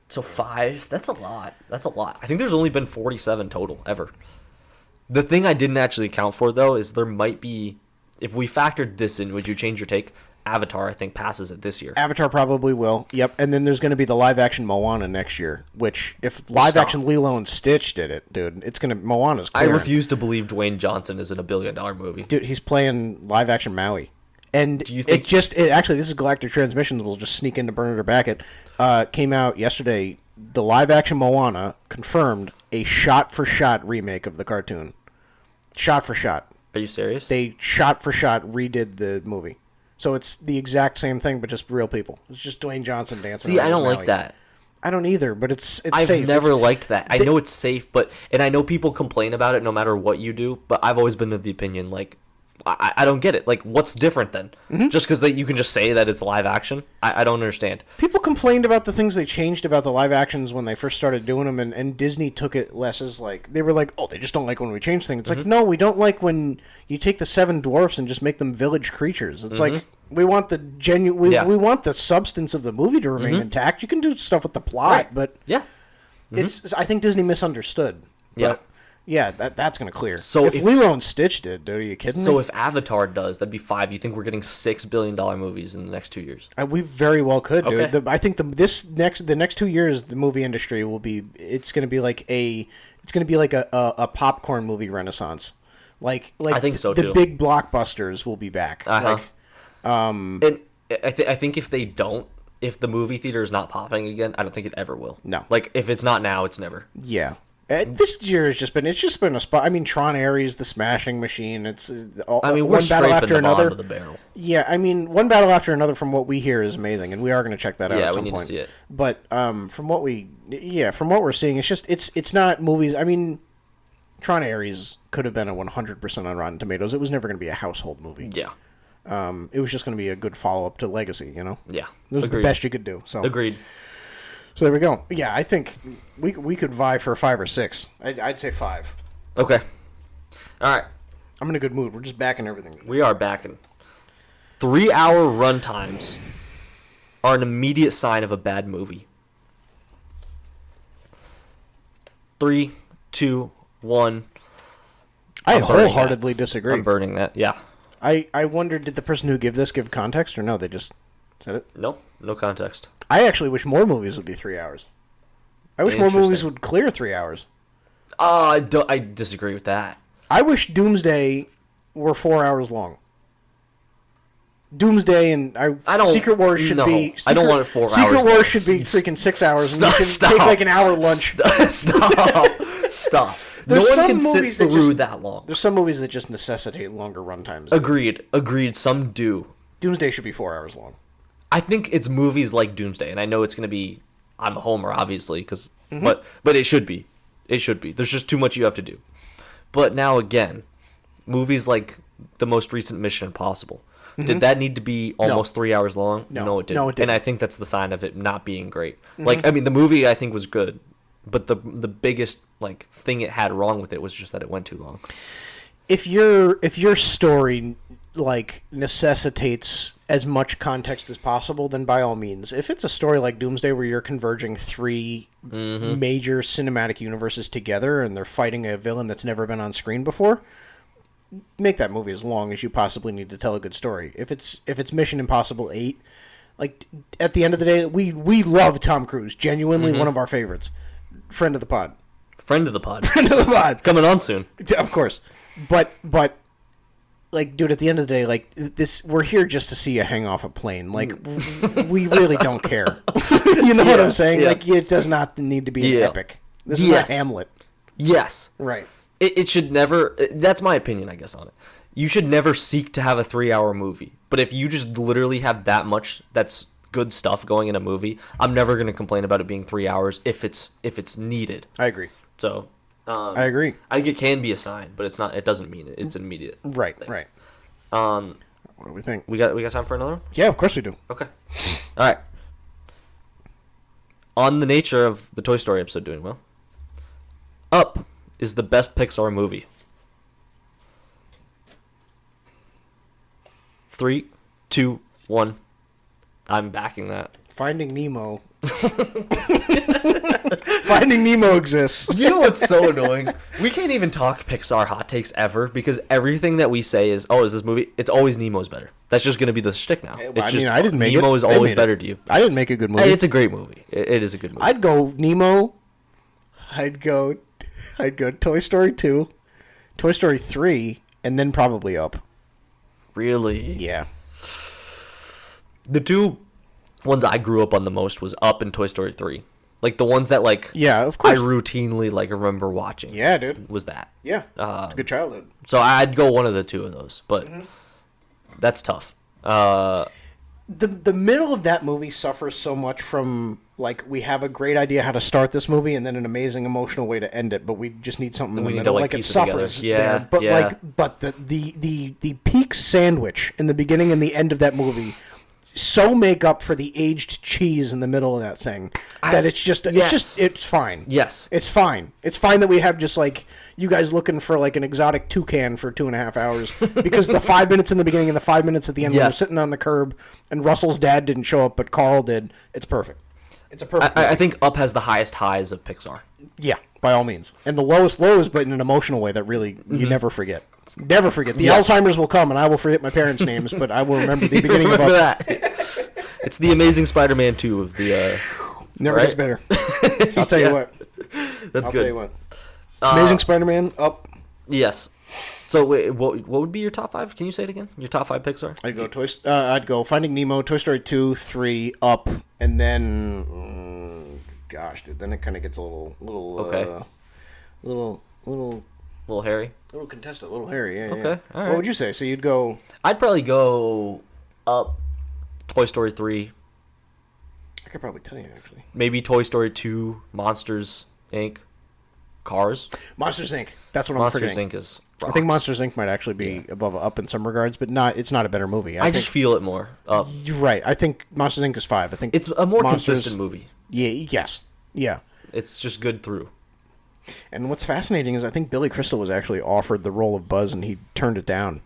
So 5, that's a lot. I think there's only been 47 total, ever. The thing I didn't actually account for, though, is there might be... If we factored this in, would you change your take? Avatar, I think, passes it this year. Avatar probably will. Yep. And then there's going to be the live-action Moana next year, which, if live-action Lilo and Stitch did it, dude, it's going to... Moana's clearing. I refuse to believe Dwayne Johnson is in $1 billion movie. Dude, he's playing live-action Maui. And do you think actually, this is Galactic Transmissions. We'll just sneak into Bernard or Backett. Came out yesterday. The live-action Moana confirmed a shot-for-shot remake of the cartoon. Shot-for-shot. Are you serious? They shot-for-shot redid the movie. So it's the exact same thing, but just real people. It's just Dwayne Johnson dancing. See, I don't like that. I don't either, but it's I've safe. I've never liked that. I know it's safe, and I know people complain about it no matter what you do, but I've always been of the opinion, like, I don't get it. Like, what's different then? Mm-hmm. Just because you can just say that it's live action? I don't understand. People complained about the things they changed about the live actions when they first started doing them, and Disney took it less as, like, they were like, oh, they just don't like when we change things. It's like, no, we don't like when you take the 7 dwarfs and just make them village creatures. It's like, we want the we want the substance of the movie to remain intact. You can do stuff with the plot, but it's. I think Disney misunderstood. But yeah, that's gonna clear. So if Lilo and Stitch did, dude, are you kidding me? So if Avatar does, that'd be 5. You think we're getting $6 billion movies in the next 2 years? We very well could, dude. Okay. I think the next 2 years, the movie industry will be. It's gonna be like a popcorn movie renaissance. Like I think so too. The big blockbusters will be back. And I think if they don't, if the movie theater is not popping again, I don't think it ever will. No. Like, if it's not now, it's never. Yeah. This year has just been a spot. I mean, Tron Ares, the Smashing Machine. It's we're one battle after another. Of the barrel. Yeah, I mean, one battle after another. From what we hear, is amazing, and we are going to check that out. Yeah, at some we need point. to see it. But from what we're seeing, it's just it's not movies. I mean, Tron Ares could have been a 100% on Rotten Tomatoes. It was never going to be a household movie. Yeah. It was just going to be a good follow-up to Legacy, you know? Yeah. It was the best you could do. So. Agreed. So there we go. Yeah, I think we could vie for 5 or 6. I'd say 5. Okay. All right. I'm in a good mood. We're just backing everything. We are backing. 3-hour runtimes are an immediate sign of a bad movie. 3, 2, 1. I wholeheartedly disagree. I'm burning that. Yeah. I wonder, did the person who give context, or no? They just said it. No context. I actually wish more movies would be 3 hours. I wish more movies would clear 3 hours. I disagree with that. I wish Doomsday were 4 hours long. Doomsday and Secret Wars should be. I don't want it 4 hours. Secret Wars should be freaking 6 hours. Stop, and you should take like an hour lunch. Stop. No There's one can sit through that long. There's some movies that just necessitate longer runtimes. Agreed. Some do. Doomsday should be 4 hours long. I think it's movies like Doomsday, and I know it's going to be. I'm a homer, obviously, but it should be. It should be. There's just too much you have to do. But now again, movies like the most recent Mission Impossible. Did that need to be almost 3 hours long? No, it didn't. No, it didn't. And I think that's the sign of it not being great. Like, I mean, the movie I think was good, but the biggest like thing it had wrong with it was just that it went too long. If your story like necessitates as much context as possible, then by all means. If it's a story like Doomsday where you're converging 3 major cinematic universes together and they're fighting a villain that's never been on screen before, make that movie as long as you possibly need to tell a good story. If it's Mission Impossible 8, like at the end of the day, we love Tom Cruise, genuinely one of our favorites. Friend of the pod. Friend of the pod. Coming on soon. Of course. But like, dude, at the end of the day, like, we're here just to see you hang off a plane. Like, we really don't care. You know what I'm saying? Yeah. Like, it does not need to be an epic. This is not Hamlet. Yes. Right. It should never... That's my opinion, I guess, on it. You should never seek to have a 3-hour movie. But if you just literally have that much that's good stuff going in a movie, I'm never going to complain about it being 3 hours if it's needed. I agree. So... I agree. I think it can be a sign, but it's not. It doesn't mean it. It's an immediate. Right. thing. Right. What do we think? We got time for another one? Yeah, of course we do. Okay. All right. On the nature of the Toy Story episode doing well, Up is the best Pixar movie. 3, 2, 1. I'm backing that. Finding Nemo. Finding Nemo exists. You know what's so annoying? We can't even talk Pixar hot takes ever because everything that we say is, is this movie? It's always Nemo's better. That's just going to be the shtick now. I didn't make Nemo it. is always better to you. I didn't make a good movie. Hey, it's a great movie. It is a good movie. I'd go Nemo. I'd go Toy Story 2, Toy Story 3, and then probably Up. Really? Yeah. The two ones I grew up on the most was Up and Toy Story 3. Like the ones that of course. I routinely remember watching. Yeah, dude. Was that? Yeah. Good childhood. So I'd go one of the two of those, but that's tough. The middle of that movie suffers so much from we have a great idea how to start this movie and then an amazing emotional way to end it, but we just need something in the middle. It suffers. Yeah. There. But the peak sandwich in the beginning and the end of that movie so make up for the aged cheese in the middle of that thing that it's fine. Yes. It's fine. It's fine that we have just you guys looking for an exotic toucan for 2.5 hours because the 5 minutes in the beginning and the 5 minutes at the end when we're sitting on the curb and Russell's dad didn't show up but Carl did. It's perfect. It's a perfect. I think Up has the highest highs of Pixar. Yeah, by all means, and the lowest lows, but in an emotional way that really you never forget. Never forget. The Alzheimer's will come, and I will forget my parents' names, but I will remember the beginning of that. It's the Amazing Spider-Man 2 of the. Never gets better. I'll tell you what. That's good. I'll tell you what. Amazing Spider-Man, Up. Yes. So wait, what would be your top 5? Can you say it again? Your top 5 Pixar? I'd go Finding Nemo, Toy Story 2, 3, Up, and then gosh, dude, then it kind of gets a little hairy. A little contested, a little hairy. Yeah. Okay. Yeah. All right. What would you say? So you'd go? I'd probably go Up, Toy Story 3. I could probably tell you actually. Maybe Toy Story 2, Monsters Inc., Cars. Monsters Inc. That's what Monsters I'm forgetting. Inc. is I think Monsters Inc. might actually be above Up in some regards, but it's not a better movie. I just feel it more. You're right. I think Monsters Inc. is 5. I think it's a more consistent movie. Yeah. Yes. Yeah. It's just good through. And what's fascinating is I think Billy Crystal was actually offered the role of Buzz, and he turned it down.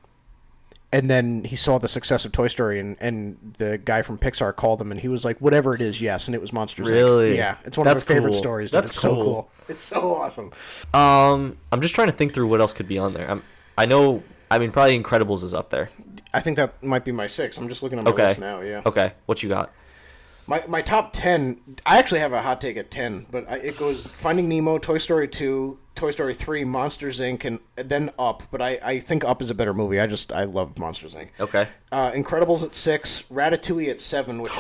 And then he saw the success of Toy Story, and the guy from Pixar called him, and he was like, "Whatever it is, yes." And it was Monsters Inc. Really? Yeah, it's one of my favorite stories. That's it's cool. So cool. It's so awesome. I'm just trying to think through what else could be on there. I know. I mean, probably Incredibles is up there. I think that might be my 6. I'm just looking at my list now. Yeah. Okay. What you got? My top 10. I actually have a hot take at 10, but it goes Finding Nemo, Toy Story 2, Toy Story 3, Monsters Inc., and then Up. But I think Up is a better movie. I love Monsters Inc. Okay. Incredibles at 6, Ratatouille at 7, which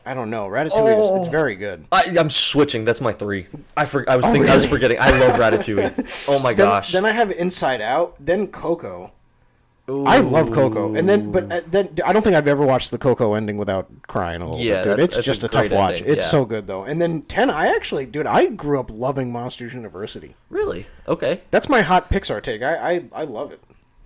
I don't know. Ratatouille it's very good. I'm switching. That's my 3. I was forgetting. I love Ratatouille. Oh my gosh. Then I have Inside Out, then Coco. Ooh. I love Coco, and then I don't think I've ever watched the Coco ending without crying a little bit. Dude. It's just a tough watch. It's so good though. And then 10, I grew up loving Monsters University. Really? Okay. That's my hot Pixar take. I love it.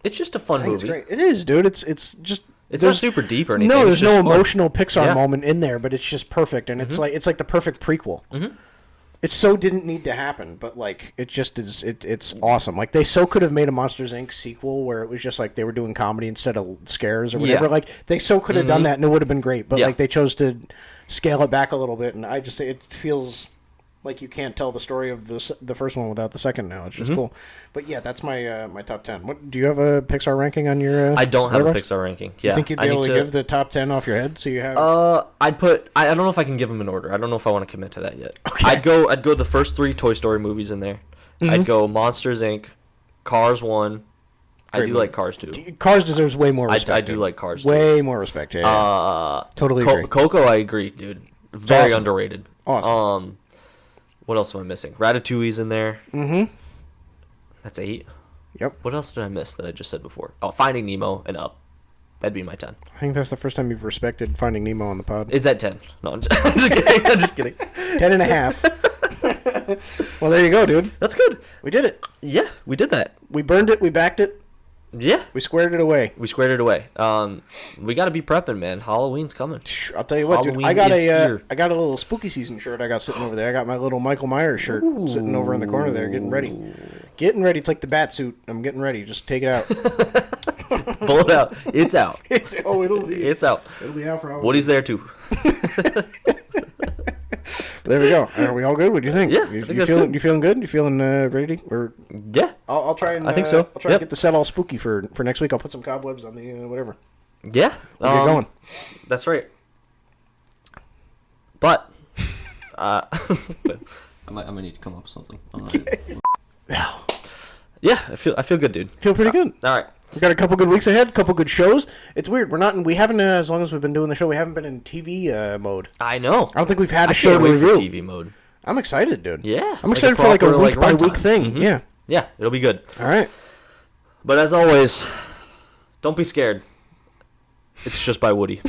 It's just a fun movie. It's great. It is, dude. It's just. It's not super deep or anything. No, there's no fun. Emotional Pixar moment in there, but it's just perfect, and it's like the perfect prequel. Mm-hmm. It so didn't need to happen, but like it just is. It's awesome. Like they so could have made a Monsters Inc. sequel where it was just like they were doing comedy instead of scares or whatever. Yeah. Like they so could have done that and it would have been great. But like they chose to scale it back a little bit, and I just say it feels like you can't tell the story of the first one without the second now. It's just cool. But yeah, that's my my top 10. What do you have a Pixar ranking on your? I don't have a Pixar ranking. Yeah, you think you'd be able to give the top 10 off your head? So you have. I'd put. I don't know if I can give them an order. I don't know if I want to commit to that yet. Okay. I'd go the first 3 Toy Story movies in there. Mm-hmm. I'd go Monsters Inc., Cars 1. I do like Cars 2. Cars deserves way more respect. I do like Cars 2. Way more respect. Yeah. Totally agree. Coco, I agree, dude. Very underrated. Awesome. What else am I missing? Ratatouille's in there. Mm-hmm. That's 8. Yep. What else did I miss that I just said before? Oh, Finding Nemo and Up. That'd be my 10. I think that's the first time you've respected Finding Nemo on the pod. It's at 10. No, I'm just kidding. I'm just kidding. 10 and a half. Well, there you go, dude. That's good. We did it. Yeah, we did that. We burned it. We backed it. Yeah. We squared it away. We got to be prepping, man. Halloween's coming. I'll tell you what, dude. I got a little spooky season shirt I got sitting over there. I got my little Michael Myers shirt sitting over in the corner there, getting ready. Getting ready. It's like the bat suit. I'm getting ready. Just take it out. Pull it out. It's out. It's out. It'll be out for Halloween. Woody's there too. There we go. Are we all good? What do you think? Yeah, you feeling good? You feeling ready? Or yeah, I'll try and I think so. I'll try and get the set all spooky for next week. I'll put some cobwebs on the whatever. Yeah, we'll get going. That's right. But I might need to come up with something. Yeah, I feel good, dude. Feel pretty good. All right. We've got a couple good weeks ahead, couple good shows. It's weird. We haven't, as long as we've been doing the show, we haven't been in TV mode. I know. I don't think we've had a show to review. For TV mode. I'm excited, dude. Yeah. I'm excited for like a week-by-week thing. Mm-hmm. Yeah. Yeah, it'll be good. All right. But as always, don't be scared. It's just by Woody.